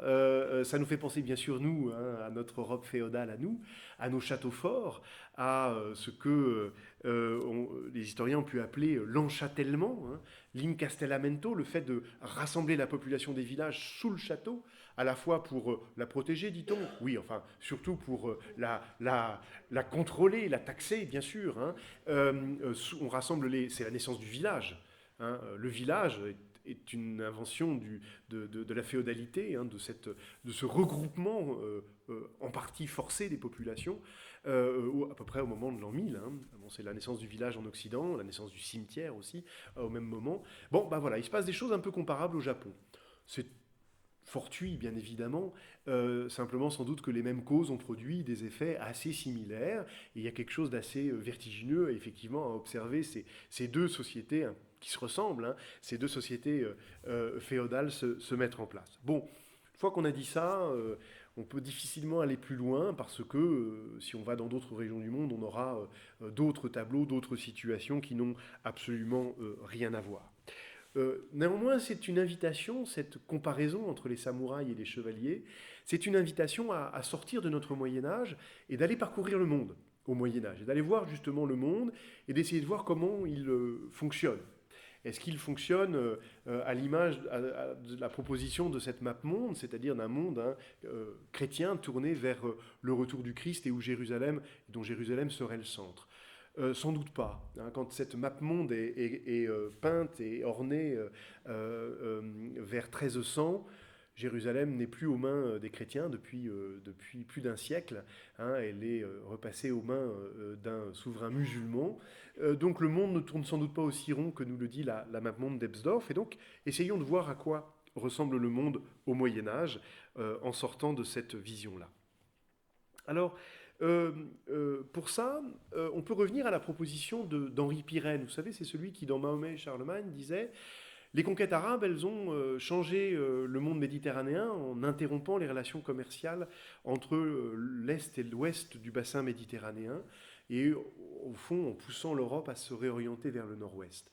ça nous fait penser bien sûr, nous, hein, à notre Europe féodale, à nous, à nos châteaux forts, à ce que les historiens ont pu appeler l'enchâtellement, hein, l'incastellamento, le fait de rassembler la population des villages sous le château, à la fois pour la protéger, dit-on, oui, enfin, surtout pour la contrôler, la taxer, bien sûr. Hein. On rassemble c'est la naissance du village. Hein. Le village est une invention de la féodalité, hein, de ce regroupement en partie forcé des populations, à peu près au moment de l'an 1000. Hein. Bon, c'est la naissance du village en Occident, la naissance du cimetière aussi, au même moment. Bon, ben voilà, il se passe des choses un peu comparables au Japon. C'est fortuit, bien évidemment, simplement sans doute que les mêmes causes ont produit des effets assez similaires, et il y a quelque chose d'assez vertigineux, effectivement, à observer ces deux sociétés qui se ressemblent, hein, ces deux sociétés féodales se mettre en place. Bon, une fois qu'on a dit ça, on peut difficilement aller plus loin, parce que si on va dans d'autres régions du monde, on aura d'autres tableaux, d'autres situations qui n'ont absolument rien à voir. Néanmoins, c'est une invitation, cette comparaison entre les samouraïs et les chevaliers, c'est une invitation à sortir de notre Moyen-Âge et d'aller parcourir le monde au Moyen-Âge, et d'aller voir justement le monde et d'essayer de voir comment il fonctionne. Est-ce qu'il fonctionne à l'image de la proposition de cette map monde, c'est-à-dire d'un monde chrétien tourné vers le retour du Christ et dont Jérusalem serait le centre? Sans doute pas. Hein, quand cette map-monde est peinte et ornée vers 1300, Jérusalem n'est plus aux mains des chrétiens depuis plus d'un siècle. Hein, elle est repassée aux mains d'un souverain musulman. Donc le monde ne tourne sans doute pas aussi rond que nous le dit la map-monde d'Ebsdorf. Et donc, essayons de voir à quoi ressemble le monde au Moyen-Âge en sortant de cette vision-là. Alors, pour ça, on peut revenir à la proposition d'Henri Pirenne. Vous savez, c'est celui qui, dans Mahomet et Charlemagne, disait « Les conquêtes arabes, elles ont changé le monde méditerranéen en interrompant les relations commerciales entre l'Est et l'Ouest du bassin méditerranéen, et au fond, en poussant l'Europe à se réorienter vers le Nord-Ouest. »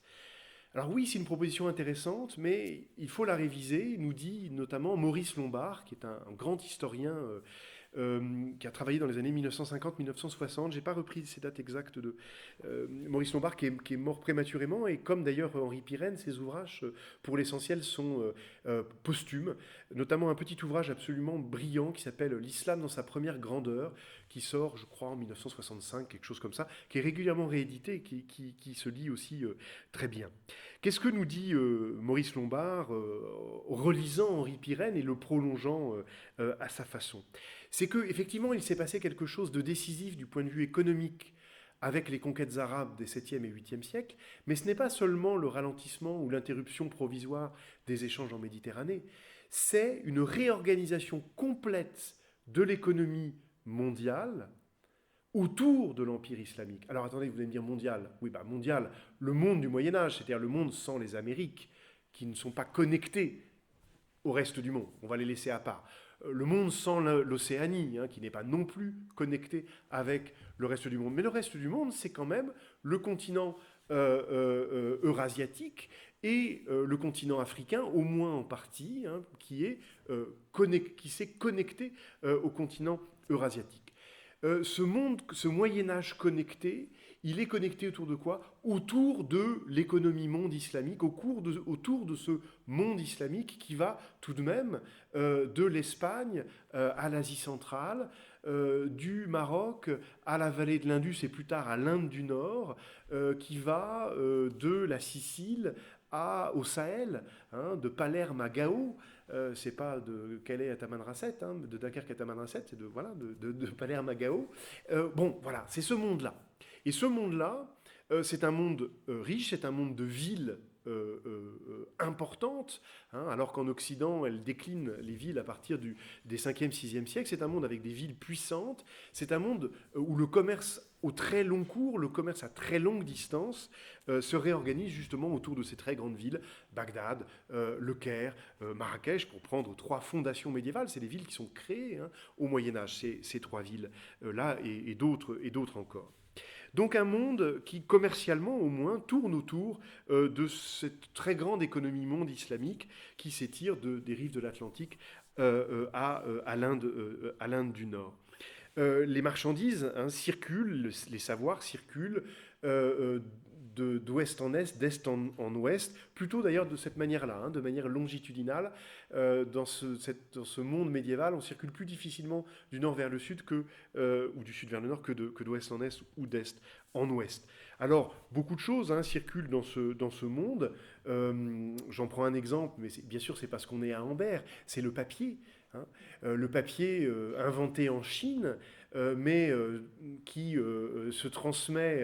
Alors oui, c'est une proposition intéressante, mais il faut la réviser, nous dit notamment Maurice Lombard, qui est un grand historien qui a travaillé dans les années 1950-1960. Je n'ai pas repris ces dates exactes de Maurice Lombard, qui est mort prématurément, et comme d'ailleurs Henri Pirenne, ses ouvrages, pour l'essentiel, sont posthumes, notamment un petit ouvrage absolument brillant qui s'appelle « L'islam dans sa première grandeur », qui sort, je crois, en 1965, quelque chose comme ça, qui est régulièrement réédité, qui se lit aussi très bien. Qu'est-ce que nous dit Maurice Lombard, relisant Henri Pirenne et le prolongeant à sa façon? C'est qu'effectivement, il s'est passé quelque chose de décisif du point de vue économique avec les conquêtes arabes des 7e et 8e siècles, mais ce n'est pas seulement le ralentissement ou l'interruption provisoire des échanges en Méditerranée, c'est une réorganisation complète de l'économie mondiale autour de l'Empire islamique. Alors attendez, vous allez me dire mondial. Oui, bah mondial, le monde du Moyen Âge, c'est-à-dire le monde sans les Amériques, qui ne sont pas connectés au reste du monde. On va les laisser à part. Le monde sans l'Océanie, qui n'est pas non plus connecté avec le reste du monde. Mais le reste du monde, c'est quand même le continent eurasiatique et le continent africain, au moins en partie, qui s'est connecté au continent eurasiatique. Ce Moyen-Âge connecté, il est connecté autour de quoi? Autour de l'économie monde islamique, autour de ce monde islamique qui va tout de même de l'Espagne à l'Asie centrale, du Maroc à la vallée de l'Indus et plus tard à l'Inde du Nord, qui va de la Sicile au Sahel, de Palerme à Gao. C'est pas de Calais à Tamanrasset, de Dunkerque à Tamanrasset, c'est de Palerme à Gao. Bon, voilà, c'est ce monde-là. Et ce monde-là, c'est un monde riche, c'est un monde de villes importantes, alors qu'en Occident, elle décline les villes à partir des 5e, 6e siècles. C'est un monde avec des villes puissantes. C'est un monde où le commerce au très long cours, le commerce à très longue distance, se réorganise justement autour de ces très grandes villes, Bagdad, Le Caire, Marrakech, pour prendre 3 fondations médiévales. C'est des villes qui sont créées au Moyen-Âge, ces 3 villes-là, et d'autres encore. Donc un monde qui, commercialement au moins, tourne autour de cette très grande économie monde islamique qui s'étire des rives de l'Atlantique à l'Inde du Nord. Les marchandises circulent, les savoirs circulent d'ouest en est, d'est en ouest, plutôt d'ailleurs de cette manière-là, de manière longitudinale. Dans ce monde médiéval, on circule plus difficilement du nord vers le sud ou du sud vers le nord que d'ouest en est ou d'est en ouest. Alors, beaucoup de choses circulent dans ce monde. J'en prends un exemple, mais bien sûr, c'est parce qu'on est à Ambert, c'est le papier. Le papier inventé en Chine, mais qui se transmet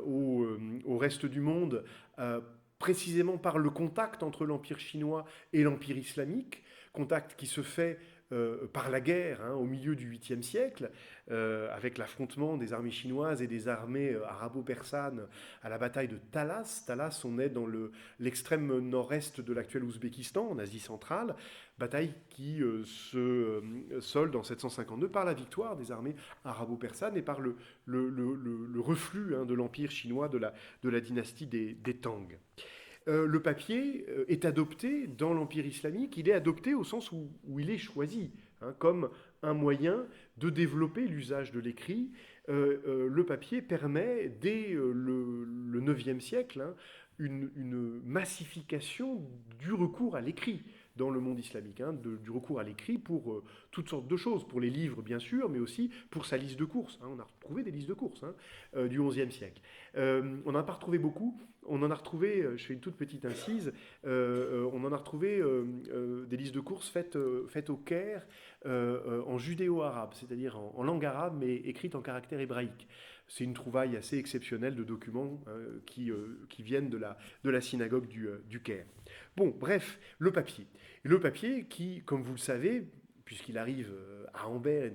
au reste du monde précisément par le contact entre l'Empire chinois et l'Empire islamique, contact qui se fait par la guerre au milieu du 8e siècle, avec l'affrontement des armées chinoises et des armées arabo-persanes à la bataille de Talas. Talas, on est dans l'extrême nord-est de l'actuel Ouzbékistan, en Asie centrale, bataille qui se solde en 752 par la victoire des armées arabo-persanes et par le reflux de l'empire chinois de la dynastie des Tang. Le papier est adopté dans l'Empire islamique, il est adopté au sens où il est choisi, comme un moyen de développer l'usage de l'écrit. Le papier permet, dès le 9e siècle, une massification du recours à l'écrit dans le monde islamique, du recours à l'écrit pour toutes sortes de choses, pour les livres bien sûr, mais aussi pour sa liste de courses. On a retrouvé des listes de courses du XIe siècle. On n'en a pas retrouvé beaucoup, on en a retrouvé, je fais une toute petite incise, on en a retrouvé des listes de courses faites au Caire en judéo-arabe, c'est-à-dire en langue arabe mais écrite en caractère hébraïque. C'est une trouvaille assez exceptionnelle de documents qui viennent de la synagogue du Caire. Bon, bref, le papier. Le papier qui, comme vous le savez, puisqu'il arrive à Ambert et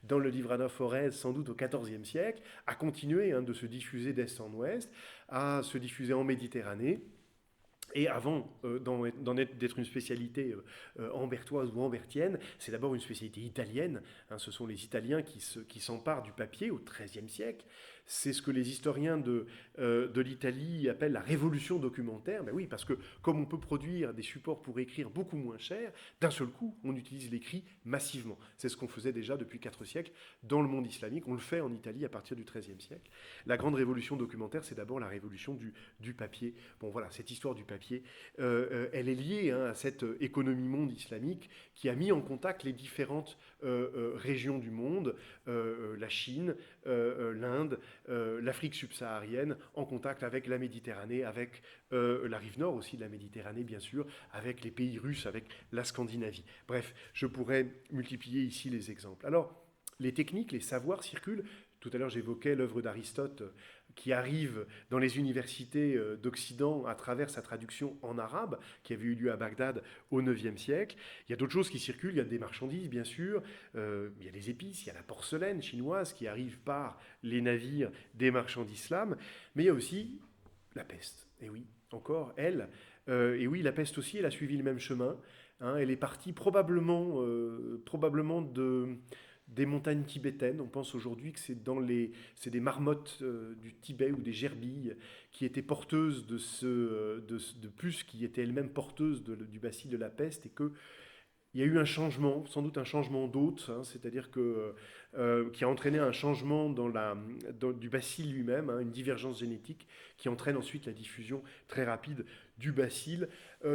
dans le Livranov-Forez, sans doute au XIVe siècle, a continué de se diffuser d'est en ouest, à se diffuser en Méditerranée. Et avant d'être une spécialité ambertoise ou ambertienne, c'est d'abord une spécialité italienne. Ce sont les Italiens qui s'emparent du papier au XIIIe siècle. C'est ce que les historiens de l'Italie appellent la révolution documentaire. Mais oui, parce que comme on peut produire des supports pour écrire beaucoup moins cher, d'un seul coup, on utilise l'écrit massivement. C'est ce qu'on faisait déjà depuis 4 siècles dans le monde islamique. On le fait en Italie à partir du XIIIe siècle. La grande révolution documentaire, c'est d'abord la révolution du papier. Bon, voilà, cette histoire du papier, elle est liée à cette économie monde islamique qui a mis en contact les différentes régions du monde, la Chine, l'Inde, l'Afrique subsaharienne, en contact avec la Méditerranée, avec la rive nord aussi de la Méditerranée, bien sûr, avec les pays russes, avec la Scandinavie. Bref, je pourrais multiplier ici les exemples. Alors, les techniques, les savoirs circulent. Tout à l'heure, j'évoquais l'œuvre d'Aristote qui arrive dans les universités d'Occident à travers sa traduction en arabe, qui avait eu lieu à Bagdad au IXe siècle. Il y a d'autres choses qui circulent, il y a des marchandises, bien sûr, il y a les épices, il y a la porcelaine chinoise qui arrive par les navires des marchands d'islam, mais il y a aussi la peste. Et oui, encore, elle. Et oui, la peste aussi, elle a suivi le même chemin. Hein, elle est partie probablement des montagnes tibétaines. On pense aujourd'hui que c'est des marmottes du Tibet ou des gerbilles qui étaient porteuses de puces qui étaient elles-mêmes porteuses du bacille de la peste et que il y a eu un changement, sans doute un changement d'hôte, hein, c'est-à-dire qui a entraîné un changement du bacille lui-même, hein, une divergence génétique qui entraîne ensuite la diffusion très rapide du bacille,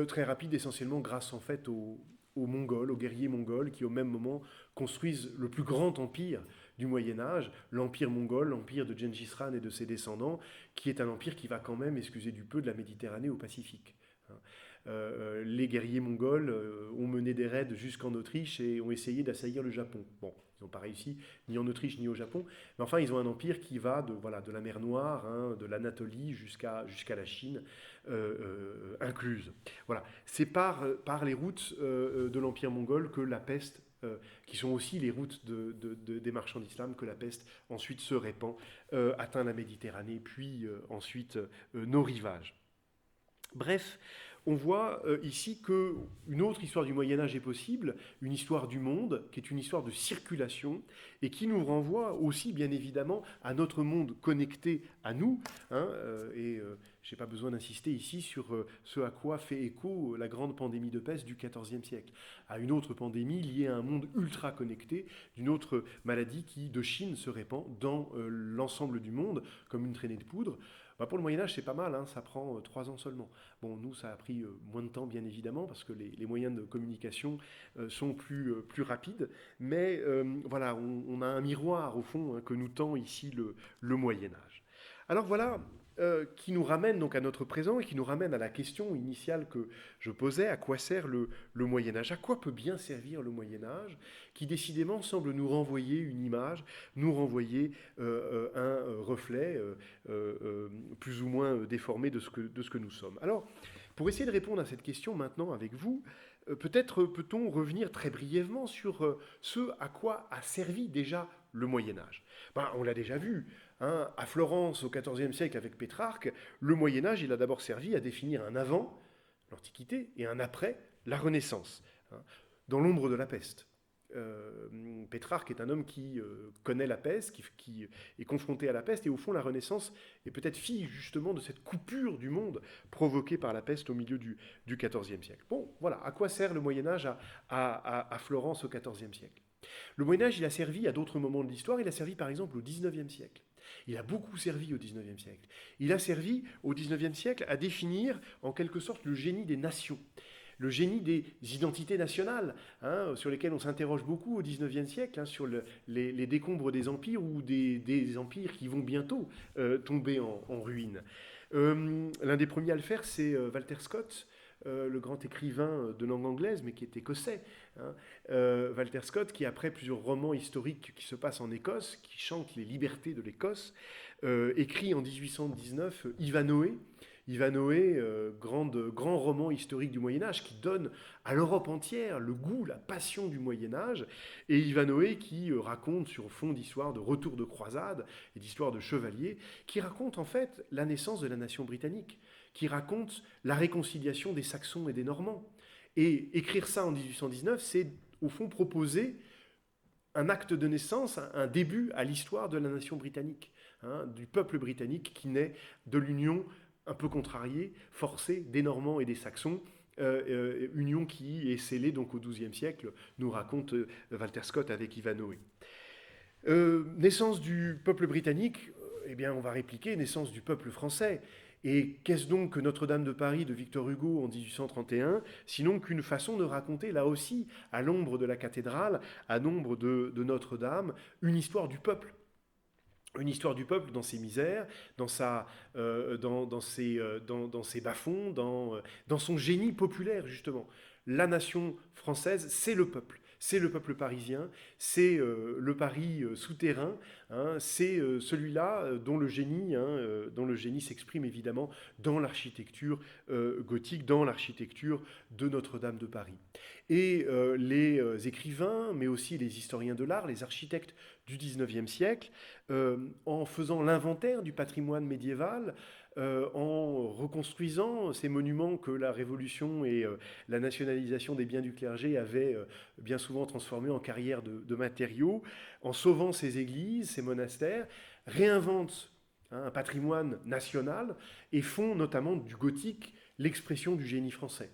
très rapide essentiellement grâce en fait aux Mongols, aux guerriers mongols, qui au même moment construisent le plus grand empire du Moyen-Âge, l'empire mongol, l'empire de Gengis Khan et de ses descendants, qui est un empire qui va quand même, excusez du peu, de la Méditerranée au Pacifique. Les guerriers mongols ont mené des raids jusqu'en Autriche et ont essayé d'assaillir le Japon. Bon, ils n'ont pas réussi ni en Autriche ni au Japon, mais enfin ils ont un empire qui va de la mer Noire, hein, de l'Anatolie jusqu'à la Chine incluse. Voilà, c'est par les routes de l'empire mongol que la peste, qui sont aussi les routes des marchands d'islam, que la peste ensuite se répand, atteint la Méditerranée, puis ensuite nos rivages. Bref, on voit ici qu'une autre histoire du Moyen-Âge est possible, une histoire du monde, qui est une histoire de circulation, et qui nous renvoie aussi, bien évidemment, à notre monde connecté à nous. Hein, je n'ai pas besoin d'insister ici sur ce à quoi fait écho la grande pandémie de peste du XIVe siècle, à une autre pandémie liée à un monde ultra connecté, d'une autre maladie qui, de Chine, se répand dans l'ensemble du monde, comme une traînée de poudre. Bah pour le Moyen-Âge, c'est pas mal, hein, ça prend 3 ans seulement. Bon, nous, ça a pris moins de temps, bien évidemment, parce que les moyens de communication sont plus rapides. Mais voilà, on a un miroir, au fond, hein, que nous tend ici le Moyen-Âge. Alors voilà, qui nous ramène donc à notre présent et qui nous ramène à la question initiale que je posais, à quoi sert le Moyen-Âge? À quoi peut bien servir le Moyen-Âge, qui décidément semble nous renvoyer une image, nous renvoyer un reflet plus ou moins déformé de ce que nous sommes. Alors, pour essayer de répondre à cette question maintenant avec vous, peut-être peut-on revenir très brièvement sur ce à quoi a servi déjà le Moyen-Âge. Ben, on l'a déjà vu, hein, à Florence au XIVe siècle avec Pétrarque, le Moyen-Âge, il a d'abord servi à définir un avant, l'Antiquité, et un après, la Renaissance, hein, dans l'ombre de la peste. Pétrarque est un homme qui connaît la peste, qui est confronté à la peste, et au fond la Renaissance est peut-être fille justement de cette coupure du monde provoquée par la peste au milieu du XIVe siècle. Bon, voilà, à quoi sert le Moyen-Âge à Florence au XIVe siècle? Le Moyen-Âge, il a servi à d'autres moments de l'histoire, il a servi par exemple au XIXe siècle. Il a beaucoup servi au XIXe siècle. Il a servi au XIXe siècle à définir en quelque sorte le génie des nations, le génie des identités nationales, hein, sur lesquelles on s'interroge beaucoup au XIXe siècle, hein, sur les décombres des empires ou des empires qui vont bientôt tomber en ruine. L'un des premiers à le faire, c'est Walter Scott, le grand écrivain de langue anglaise, mais qui est écossais. Hein. Walter Scott, qui après plusieurs romans historiques qui se passent en Écosse, qui chantent les libertés de l'Écosse, écrit en 1819 Ivanhoé. Ivanhoé, grand roman historique du Moyen-Âge, qui donne à l'Europe entière le goût, la passion du Moyen-Âge, et Ivanhoé qui raconte sur fond d'histoire de retour de croisade et d'histoire de chevaliers, qui raconte en fait la naissance de la nation britannique, qui raconte la réconciliation des Saxons et des Normands. Et écrire ça en 1819, c'est au fond proposer un acte de naissance, un début à l'histoire de la nation britannique. hein, du peuple britannique qui naît de l'union un peu contrariée, forcée des Normands et des Saxons, union qui est scellée donc au XIIe siècle, nous raconte Walter Scott avec Ivanhoe. Naissance du peuple britannique, eh bien on va répliquer naissance du peuple français. Et qu'est-ce donc que Notre-Dame de Paris de Victor Hugo en 1831, sinon qu'une façon de raconter, là aussi, à l'ombre de la cathédrale, à l'ombre de Notre-Dame, une histoire du peuple. Une histoire du peuple dans ses misères, dans ses bas-fonds, dans son génie populaire, justement. La nation française, c'est le peuple. C'est le peuple parisien, c'est le Paris souterrain, hein, c'est celui-là dont le génie s'exprime évidemment dans l'architecture gothique, dans l'architecture de Notre-Dame de Paris. Et les écrivains, mais aussi les historiens de l'art, les architectes du XIXe siècle, en faisant l'inventaire du patrimoine médiéval, en reconstruisant ces monuments que la Révolution et la nationalisation des biens du clergé avaient bien souvent transformés en carrières de matériaux, en sauvant ces églises, ces monastères, réinventent un patrimoine national et font notamment du gothique l'expression du génie français.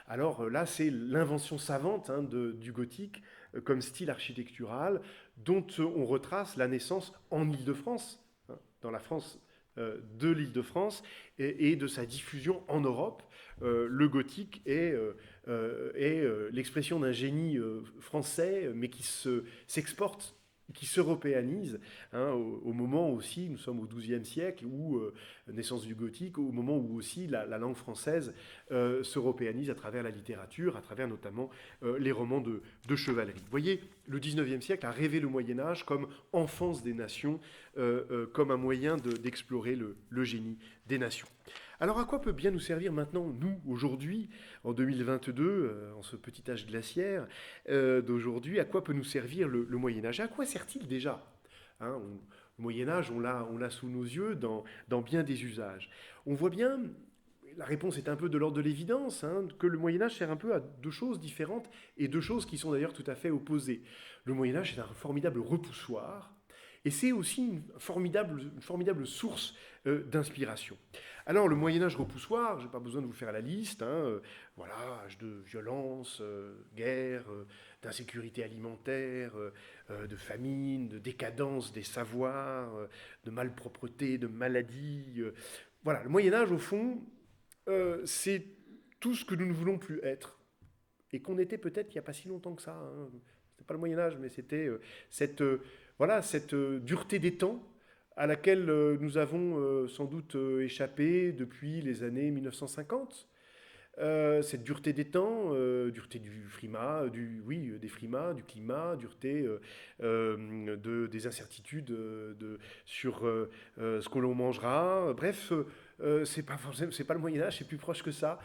Alors là, c'est l'invention savante du gothique comme style architectural dont on retrace la naissance en Île-de-France, dans la France de l'Île-de-France et de sa diffusion en Europe. Le gothique est l'expression d'un génie français, mais qui s'exporte, qui s'européanise, au moment aussi, nous sommes au XIIe siècle, où naissance du gothique, au moment où aussi la langue française s'européanise à travers la littérature, à travers notamment les romans de chevalerie. Vous voyez, le XIXe siècle a rêvé le Moyen-Âge comme enfance des nations, comme un moyen d'explorer le génie des nations. Alors à quoi peut bien nous servir maintenant, nous, aujourd'hui, en 2022, en ce petit âge glaciaire d'aujourd'hui, à quoi peut nous servir le Moyen-Âge? À quoi sert-il déjà? Le Moyen-Âge, on l'a sous nos yeux dans bien des usages. On voit bien, la réponse est un peu de l'ordre de l'évidence, que le Moyen-Âge sert un peu à deux choses différentes et deux choses qui sont d'ailleurs tout à fait opposées. Le Moyen-Âge est un formidable repoussoir, et c'est aussi une formidable source d'inspiration. Alors, le Moyen-Âge repoussoir, je n'ai pas besoin de vous faire la liste, voilà, âge de violence, guerre, d'insécurité alimentaire, de famine, de décadence des savoirs, de malpropreté, de maladie. Voilà, le Moyen-Âge, au fond, c'est tout ce que nous ne voulons plus être, et qu'on était peut-être il n'y a pas si longtemps que ça. C'était pas le Moyen-Âge, mais c'était cette dureté des temps à laquelle nous avons sans doute échappé depuis les années 1950. Cette dureté des temps, dureté du frimas, des frimas, du climat, dureté des incertitudes sur ce que l'on mangera. Bref, c'est pas le Moyen Âge, c'est plus proche que ça.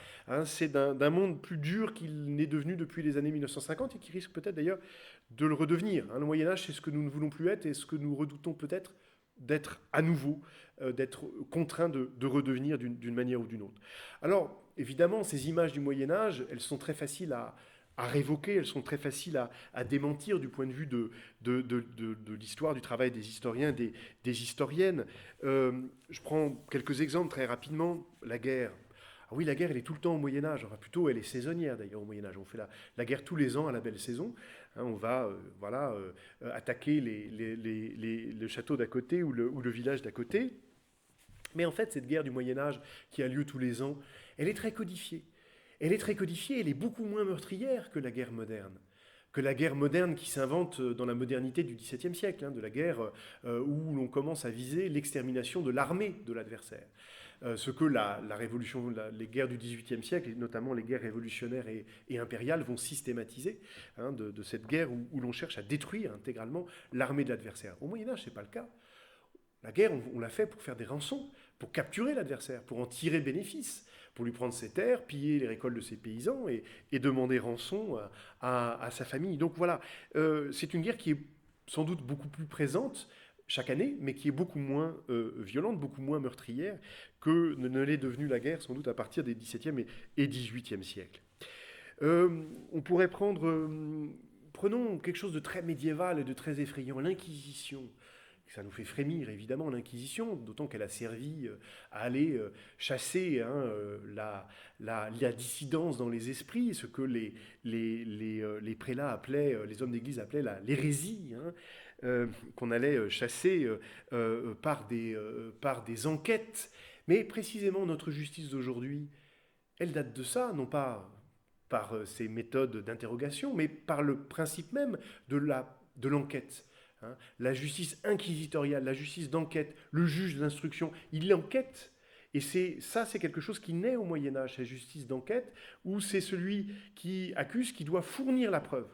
C'est d'un monde plus dur qu'il n'est devenu depuis les années 1950 et qui risque peut-être d'ailleurs de le redevenir. Le Moyen Âge, c'est ce que nous ne voulons plus être et ce que nous redoutons peut-être d'être à nouveau, d'être contraint de redevenir d'une manière ou d'une autre. Alors, évidemment, ces images du Moyen-Âge, elles sont très faciles à révoquer, elles sont très faciles à démentir du point de vue de l'histoire, du travail des historiens, des historiennes. Je prends quelques exemples très rapidement. La guerre. Ah oui, la guerre, elle est tout le temps au Moyen-Âge. Enfin, plutôt, elle est saisonnière d'ailleurs au Moyen-Âge. On fait la guerre tous les ans à la belle saison. On va attaquer le château d'à côté ou le village d'à côté. Mais en fait, cette guerre du Moyen-Âge qui a lieu tous les ans, elle est très codifiée. Elle est très codifiée, elle est beaucoup moins meurtrière que la guerre moderne. Que la guerre moderne qui s'invente dans la modernité du XVIIe siècle, de la guerre où l'on commence à viser l'extermination de l'armée de l'adversaire. Ce que les guerres du XVIIIe siècle, et notamment les guerres révolutionnaires et impériales, vont systématiser, de cette guerre où l'on cherche à détruire intégralement l'armée de l'adversaire. Au Moyen-Âge, ce n'est pas le cas. La guerre, on l'a fait pour faire des rançons, pour capturer l'adversaire, pour en tirer bénéfice, pour lui prendre ses terres, piller les récoltes de ses paysans et demander rançon à sa famille. Donc voilà, c'est une guerre qui est sans doute beaucoup plus présente chaque année, mais qui est beaucoup moins violente, beaucoup moins meurtrière que ne l'est devenue la guerre sans doute à partir des XVIIe et XVIIIe siècles. On pourrait prenons quelque chose de très médiéval et de très effrayant, l'Inquisition. ça nous fait frémir évidemment l'Inquisition, d'autant qu'elle a servi à aller chasser la dissidence dans les esprits, ce que les prélats appelaient, les hommes d'église appelaient l'hérésie, hein, qu'on allait chasser par des enquêtes. Mais précisément notre justice d'aujourd'hui, elle date de ça, non pas par ces méthodes d'interrogation, mais par le principe même de l'enquête. Hein. La justice inquisitoriale, la justice d'enquête, le juge d'instruction, il enquête. Et c'est quelque chose qui naît au Moyen-Âge, cette justice d'enquête, où c'est celui qui accuse qui doit fournir la preuve.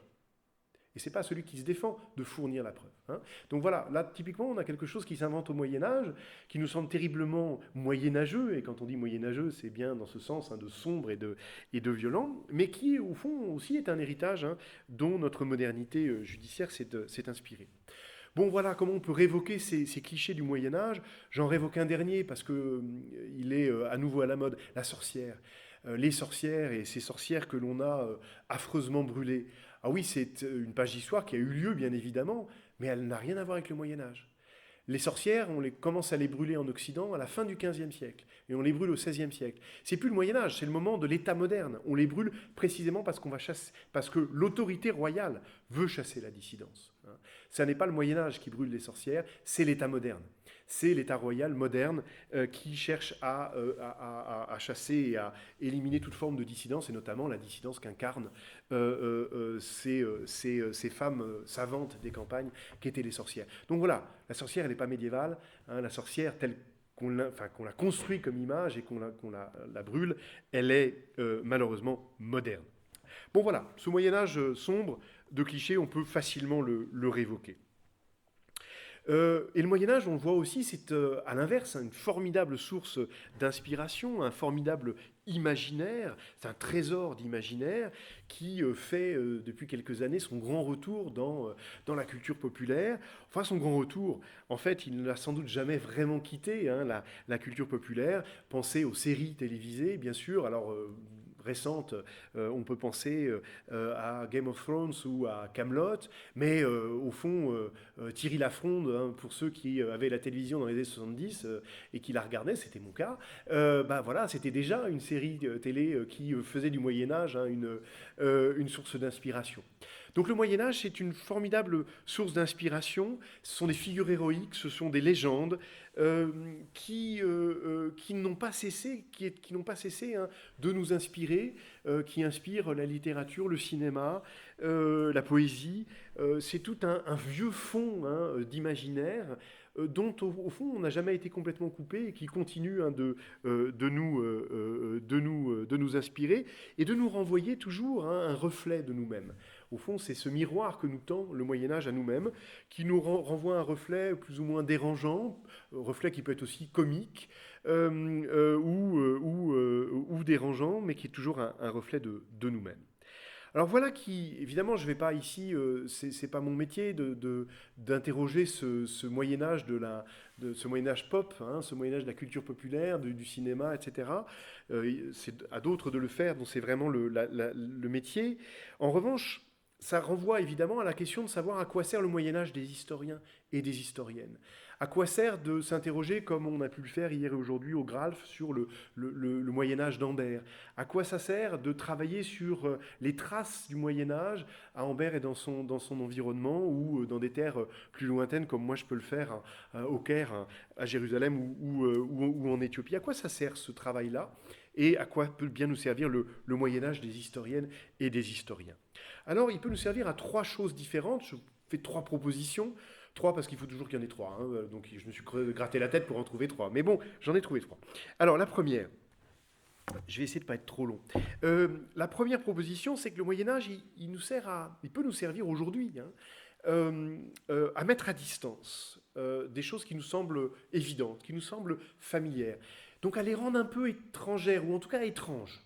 Et ce n'est pas celui qui se défend de fournir la preuve. Hein. Donc voilà, là typiquement on a quelque chose qui s'invente au Moyen-Âge, qui nous semble terriblement moyenâgeux, et quand on dit moyenâgeux c'est bien dans ce sens de sombre et de violent, mais qui au fond aussi est un héritage dont notre modernité judiciaire s'est inspirée. Bon voilà comment on peut révoquer ces clichés du Moyen-Âge. J'en révoque un dernier parce qu'il est à nouveau à la mode, la sorcière. Les sorcières et ces sorcières que l'on a affreusement brûlées. Ah oui, c'est une page d'histoire qui a eu lieu, bien évidemment, mais elle n'a rien à voir avec le Moyen-Âge. Les sorcières, commence à les brûler en Occident à la fin du XVe siècle, et on les brûle au XVIe siècle. C'est plus le Moyen-Âge, c'est le moment de l'État moderne. On les brûle précisément parce que l'autorité royale veut chasser la dissidence. Ça n'est pas le Moyen-Âge qui brûle les sorcières, c'est l'État moderne. C'est l'État royal moderne qui cherche à chasser et à éliminer toute forme de dissidence, et notamment la dissidence qu'incarnent ces femmes savantes des campagnes qui étaient les sorcières. Donc voilà, la sorcière, elle n'est pas médiévale. La sorcière, telle qu'on la construit comme image et qu'on la brûle, elle est malheureusement moderne. Bon voilà, ce Moyen-Âge sombre de clichés, on peut facilement le révoquer. Et le Moyen-Âge, on le voit aussi, c'est à l'inverse une formidable source d'inspiration, un formidable imaginaire, c'est un trésor d'imaginaire qui fait depuis quelques années son grand retour dans la culture populaire. Enfin, son grand retour, en fait, il ne l'a sans doute jamais vraiment quitté, la culture populaire. Pensez aux séries télévisées, bien sûr, alors récentes, on peut penser à Game of Thrones ou à Camelot, mais au fond, Thierry Lafronde, pour ceux qui avaient la télévision dans les années 70 et qui la regardaient, c'était mon cas, voilà, c'était déjà une série télé qui faisait du Moyen-Âge une source d'inspiration. Donc le Moyen-Âge, c'est une formidable source d'inspiration. Ce sont des figures héroïques, ce sont des légendes qui n'ont pas cessé, de nous inspirer, qui inspirent la littérature, le cinéma, la poésie. C'est tout un vieux fond d'imaginaire dont au fond on n'a jamais été complètement coupé et qui continue de nous inspirer et de nous renvoyer toujours un reflet de nous-mêmes. Au fond, c'est ce miroir que nous tend le Moyen-Âge à nous-mêmes, qui nous renvoie un reflet plus ou moins dérangeant, reflet qui peut être aussi comique ou dérangeant, mais qui est toujours un reflet de nous-mêmes. Alors voilà qui, évidemment, je ne vais pas ici, c'est pas mon métier d'interroger ce Moyen-Âge ce Moyen-Âge pop, ce Moyen-Âge de la culture populaire, du cinéma, etc. C'est à d'autres de le faire, dont c'est vraiment le métier. En revanche, ça renvoie évidemment à la question de savoir à quoi sert le Moyen-Âge des historiens et des historiennes. À quoi sert de s'interroger, comme on a pu le faire hier et aujourd'hui au Gralf, sur le Moyen-Âge d'Ambert. À quoi ça sert de travailler sur les traces du Moyen-Âge à Ambert et dans son environnement, ou dans des terres plus lointaines, comme moi je peux le faire au Caire, à Jérusalem ou en Éthiopie. À quoi ça sert ce travail-là ? Et à quoi peut bien nous servir le Moyen-Âge des historiennes et des historiens ? Alors, il peut nous servir à trois choses différentes. Je fais trois propositions. Trois parce qu'il faut toujours qu'il y en ait trois. Donc, je me suis gratté la tête pour en trouver trois. Mais bon, j'en ai trouvé trois. Alors, la première, je vais essayer de ne pas être trop long. La première proposition, c'est que le Moyen-Âge, il peut nous servir aujourd'hui à mettre à distance des choses qui nous semblent évidentes, qui nous semblent familières. Donc, à les rendre un peu étrangères, ou en tout cas étranges.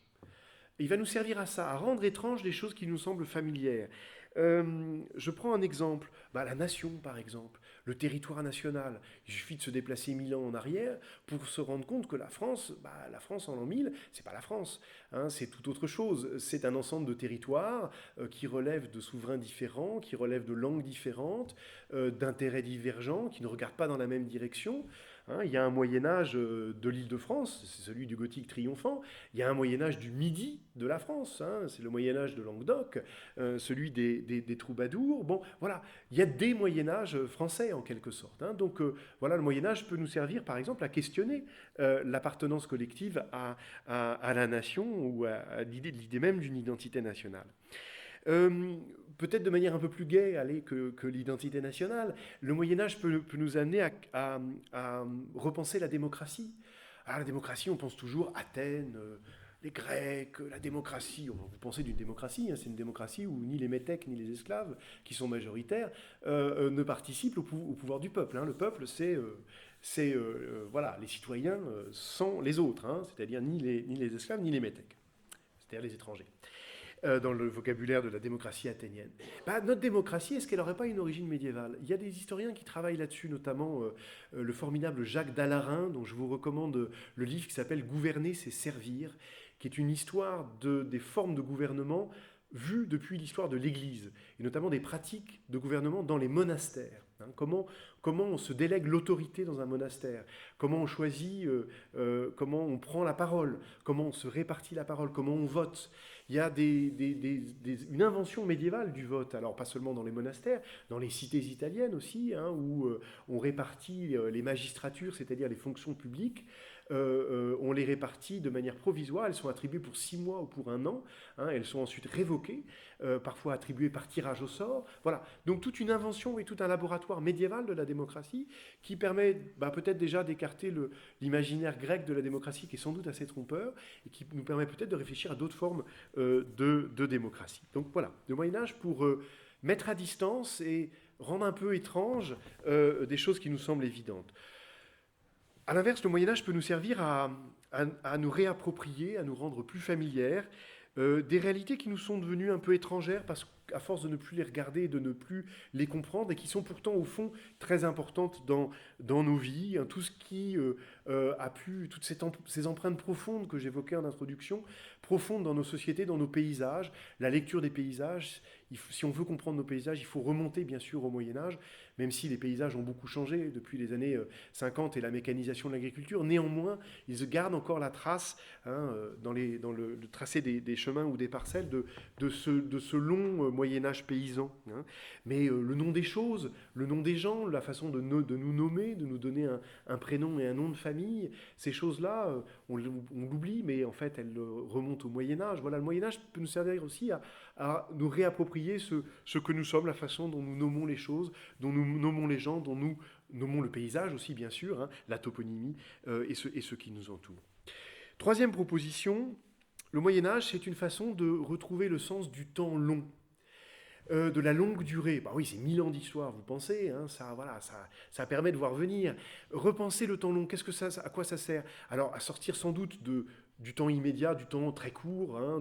Il va nous servir à ça, à rendre étranges les choses qui nous semblent familières. Je prends un exemple, la nation par exemple, le territoire national. Il suffit de se déplacer 1000 ans en arrière pour se rendre compte que la France en l'an 1000, c'est pas la France, hein, c'est tout autre chose. C'est un ensemble de territoires qui relèvent de souverains différents, qui relèvent de langues différentes, d'intérêts divergents, qui ne regardent pas dans la même direction. Hein, il y a un Moyen-Âge de l'Île-de-France, c'est celui du Gothique triomphant. Il y a un Moyen-Âge du Midi de la France, hein, c'est le Moyen-Âge de Languedoc, celui des troubadours. Bon, voilà, il y a des Moyen-Âges français en quelque sorte. Hein. Donc voilà, le Moyen-Âge peut nous servir par exemple à questionner l'appartenance collective à la nation ou à l'idée même d'une identité nationale. Peut-être de manière un peu plus gaie que l'identité nationale, le Moyen-Âge peut nous amener à repenser la démocratie. Alors la démocratie, on pense toujours Athènes, les Grecs, la démocratie. Vous pensez d'une démocratie, hein, c'est une démocratie où ni les métèques ni les esclaves, qui sont majoritaires, ne participent au pouvoir du peuple. Hein. Le peuple, c'est voilà, les citoyens sans les autres, hein, c'est-à-dire ni les esclaves ni les métèques, c'est-à-dire les étrangers. Dans le vocabulaire de la démocratie athénienne. Notre démocratie, est-ce qu'elle n'aurait pas une origine médiévale? Il y a des historiens qui travaillent là-dessus, notamment le formidable Jacques Dallarin, dont je vous recommande le livre qui s'appelle Gouverner, c'est servir, qui est une histoire des formes de gouvernement vues depuis l'histoire de l'Église, et notamment des pratiques de gouvernement dans les monastères. Hein, comment on se délègue l'autorité dans un monastère, comment on choisit, comment on prend la parole, comment on se répartit la parole, comment on vote. Il y a une invention médiévale du vote, alors pas seulement dans les monastères, dans les cités italiennes aussi, hein, où on répartit les magistratures, c'est-à-dire les fonctions publiques, on les répartit de manière provisoire, elles sont attribuées pour 6 mois ou pour 1 an, hein, elles sont ensuite révoquées, parfois attribuées par tirage au sort. Voilà, donc toute une invention et tout un laboratoire médiéval de la démocratie qui permet peut-être déjà d'écarter l'imaginaire grec de la démocratie qui est sans doute assez trompeur et qui nous permet peut-être de réfléchir à d'autres formes de démocratie. Donc voilà, le Moyen-Âge pour mettre à distance et rendre un peu étrange des choses qui nous semblent évidentes. À l'inverse, le Moyen-Âge peut nous servir à nous réapproprier, à nous rendre plus familières des réalités qui nous sont devenues un peu étrangères parce qu'à force de ne plus les regarder et de ne plus les comprendre et qui sont pourtant au fond très importantes dans nos vies. Hein, tout ce qui a pu, toutes ces empreintes profondes que j'évoquais en introduction, profondes dans nos sociétés, dans nos paysages, la lecture des paysages. Si on veut comprendre nos paysages, il faut remonter bien sûr au Moyen-Âge, même si les paysages ont beaucoup changé depuis les années 50 et la mécanisation de l'agriculture. Néanmoins, ils gardent encore la trace hein, dans le tracé des chemins ou des parcelles de ce long Moyen-Âge paysan. Hein. Mais le nom des choses, le nom des gens, la façon de nous nommer, de nous donner un prénom et un nom de famille, ces choses-là, on l'oublie, mais en fait, elles remontent au Moyen-Âge. Voilà, le Moyen-Âge peut nous servir aussi à nous réapproprier ce que nous sommes, la façon dont nous nommons les choses, dont nous nommons les gens, dont nous nommons le paysage aussi, bien sûr, hein, la toponymie et ce qui nous entoure. Troisième proposition, le Moyen-Âge, c'est une façon de retrouver le sens du temps long. De la longue durée. Oui, c'est 1000 ans d'histoire, vous pensez, hein, ça permet de voir venir. Repenser le temps long, à quoi ça sert? Alors, à sortir sans doute du temps immédiat, du temps très court, hein,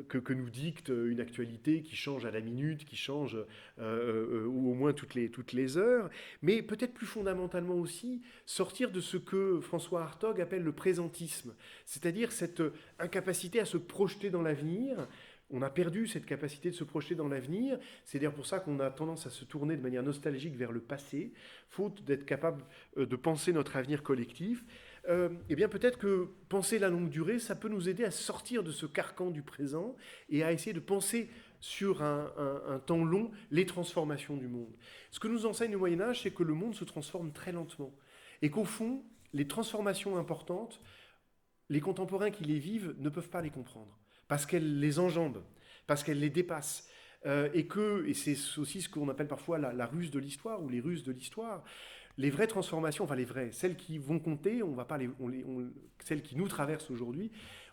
que nous dicte une actualité qui change à la minute, qui change ou au moins toutes les heures, mais peut-être plus fondamentalement aussi, sortir de ce que François Hartog appelle le présentisme, c'est-à-dire cette incapacité à se projeter dans l'avenir. On a perdu cette capacité de se projeter dans l'avenir. C'est d'ailleurs pour ça qu'on a tendance à se tourner de manière nostalgique vers le passé, faute d'être capable de penser notre avenir collectif. Eh bien peut-être que penser la longue durée, ça peut nous aider à sortir de ce carcan du présent et à essayer de penser sur un temps long les transformations du monde. Ce que nous enseigne le Moyen-Âge, c'est que le monde se transforme très lentement. Et qu'au fond, les transformations importantes, les contemporains qui les vivent ne peuvent pas les comprendre. Parce qu'elle les enjambe, parce qu'elle les dépasse. Et c'est aussi ce qu'on appelle parfois la ruse de l'histoire ou les ruses de l'histoire. Les vraies transformations, enfin les vraies, celles qui vont compter, celles qui nous traversent aujourd'hui,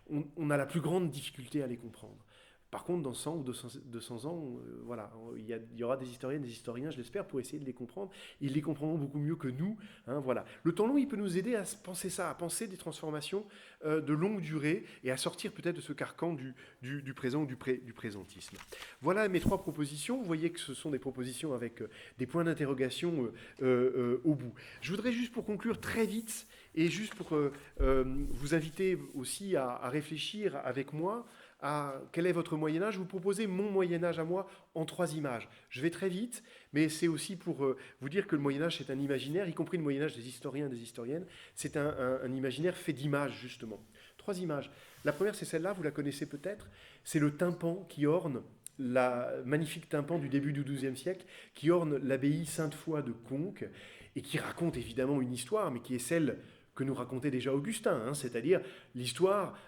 on a la plus grande difficulté à les comprendre. Par contre, dans 100 ou 200 ans, voilà, il y aura des historiennes, des historiens, je l'espère, pour essayer de les comprendre. Ils les comprendront beaucoup mieux que nous. Hein, voilà. Le temps long, il peut nous aider à penser ça, à penser des transformations de longue durée et à sortir peut-être de ce carcan du présent ou du présentisme. Voilà mes 3 propositions. Vous voyez que ce sont des propositions avec des points d'interrogation au bout. Je voudrais juste pour conclure très vite et juste pour vous inviter aussi à réfléchir avec moi à quel est votre Moyen-Âge, vous proposez mon Moyen-Âge à moi en 3 images. Je vais très vite, mais c'est aussi pour vous dire que le Moyen-Âge, c'est un imaginaire, y compris le Moyen-Âge des historiens et des historiennes, c'est un imaginaire fait d'images, justement. 3 images. La première, c'est celle-là, vous la connaissez peut-être, c'est le tympan qui orne, la magnifique tympan du début du XIIe siècle, qui orne l'abbaye Sainte-Foy de Conques, et qui raconte évidemment une histoire, mais qui est celle que nous racontait déjà Augustin, hein, c'est-à-dire l'histoire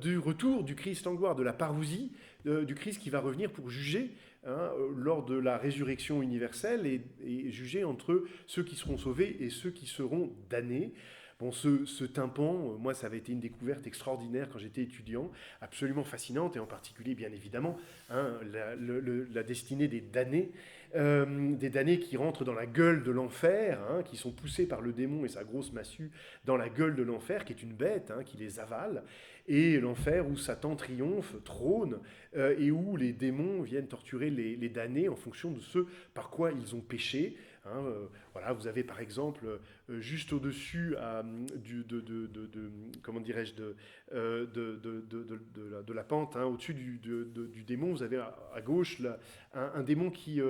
du retour du Christ en gloire, de la parousie du Christ qui va revenir pour juger hein, lors de la résurrection universelle et juger entre ceux qui seront sauvés et ceux qui seront damnés. Bon, ce tympan, moi, ça avait été une découverte extraordinaire quand j'étais étudiant, absolument fascinante, et en particulier, bien évidemment, hein, la destinée des damnés qui rentrent dans la gueule de l'enfer, hein, qui sont poussés par le démon et sa grosse massue dans la gueule de l'enfer, qui est une bête, hein, qui les avale, et l'enfer où Satan triomphe, trône, et où les démons viennent torturer les damnés en fonction de ce par quoi ils ont péché. Hein, voilà, vous avez par exemple juste au-dessus comment dirais-je de la pente, hein, au-dessus du démon, vous avez à gauche un démon qui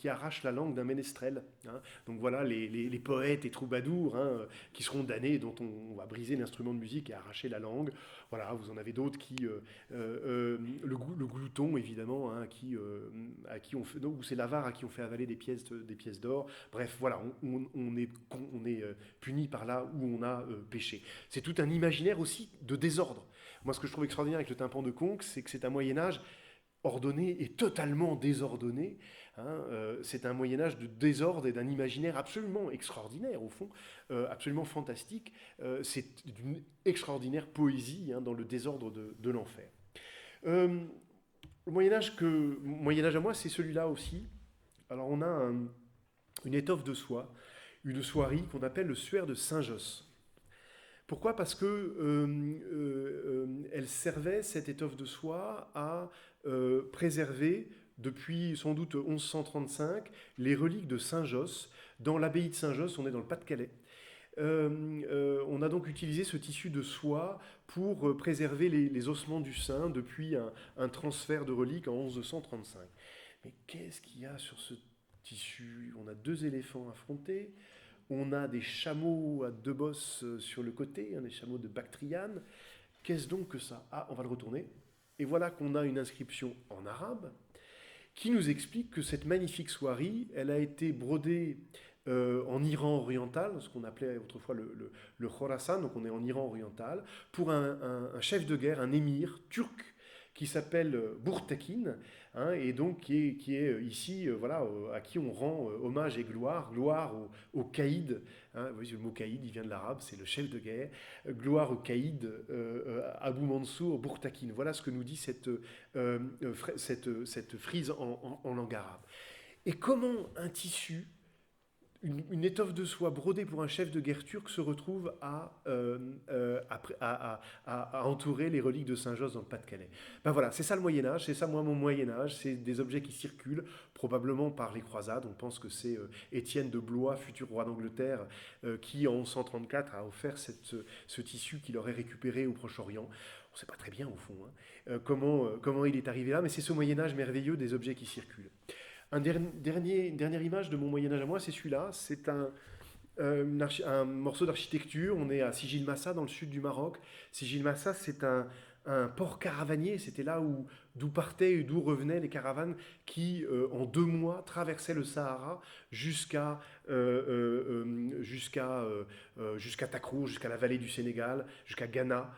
arrache la langue d'un ménestrel. Hein. Donc voilà les poètes et troubadours hein, qui seront damnés, dont on va briser l'instrument de musique et arracher la langue. Voilà, vous en avez d'autres qui le glouton évidemment, hein, à qui on fait, ou c'est l'avare à qui on fait avaler des pièces d'or. Bref, voilà, on est puni par là où on a péché. C'est tout un imaginaire aussi de désordre. Moi, ce que je trouve extraordinaire avec le tympan de Conques, c'est que c'est un Moyen-Âge ordonné et totalement désordonné. Hein, c'est un Moyen-Âge de désordre et d'un imaginaire absolument extraordinaire, au fond, absolument fantastique. C'est d'une extraordinaire poésie hein, dans le désordre de l'enfer. Le Moyen-Âge à moi, c'est celui-là aussi. Alors, on a une étoffe de soie, une soierie qu'on appelle le suaire de Saint-Josse. Pourquoi ? Parce que elle servait, cette étoffe de soie, à préserver, depuis sans doute 1135, les reliques de Saint-Josse. Dans l'abbaye de Saint-Josse, on est dans le Pas-de-Calais. On a donc utilisé ce tissu de soie pour préserver les ossements du saint depuis un transfert de reliques en 1135. Mais qu'est-ce qu'il y a sur ce tissu? On a 2 éléphants affrontés, on a des chameaux à 2 bosses sur le côté, hein, des chameaux de Bactriane. Qu'est-ce donc que ça? Ah, on va le retourner. Et voilà qu'on a une inscription en arabe qui nous explique que cette magnifique soierie, elle a été brodée en Iran oriental, ce qu'on appelait autrefois le Khorasan, donc on est en Iran oriental, pour un chef de guerre, un émir turc, qui s'appelle Bourtakin, hein, et donc qui est ici, voilà, à qui on rend hommage et gloire au caïd, hein, vous voyez, le mot caïd, il vient de l'arabe, c'est le chef de guerre, gloire au caïd Abou Mansour Bourtakin. Voilà ce que nous dit cette frise en langue arabe. Et comment un tissu, une étoffe de soie brodée pour un chef de guerre turc se retrouve à entourer les reliques de Saint-Josse dans le Pas-de-Calais. Ben voilà, c'est ça le Moyen-Âge, c'est ça moi mon Moyen-Âge, c'est des objets qui circulent, probablement par les croisades. On pense que c'est Étienne de Blois, futur roi d'Angleterre, qui en 1134 a offert ce tissu qu'il aurait récupéré au Proche-Orient. On ne sait pas très bien au fond hein, comment il est arrivé là, mais c'est ce Moyen-Âge merveilleux des objets qui circulent. Une dernière image de mon Moyen-Âge à moi, c'est celui-là. C'est un morceau d'architecture. On est à Sijil Massa, dans le sud du Maroc. Sijil Massa, c'est un port caravanier. C'était là d'où partaient et d'où revenaient les caravanes qui, en 2 mois, traversaient le Sahara jusqu'à Takrou, jusqu'à la vallée du Sénégal, jusqu'à Ghana.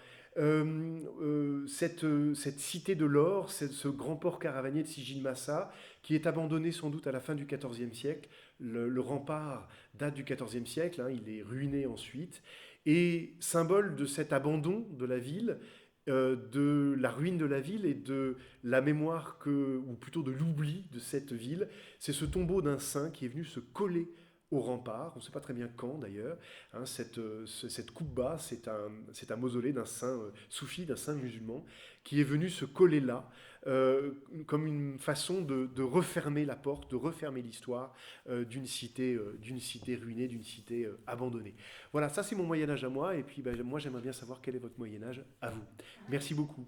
Cette cité de l'or, ce grand port caravanier de Sijil Massa, qui est abandonné sans doute à la fin du XIVe siècle. Le rempart date du XIVe siècle, hein, il est ruiné ensuite. Et symbole de cet abandon de la ville, de la ruine de la ville et de la mémoire, ou plutôt de l'oubli de cette ville. C'est ce tombeau d'un saint qui est venu se coller au rempart, on ne sait pas très bien quand d'ailleurs, hein, cette coupe-bas, c'est un mausolée d'un saint soufi, d'un saint musulman, qui est venu se coller là, comme une façon de refermer la porte, de refermer l'histoire d'une cité ruinée, d'une cité abandonnée. Voilà, ça c'est mon Moyen-Âge à moi, et puis ben, moi j'aimerais bien savoir quel est votre Moyen-Âge à vous. Merci beaucoup.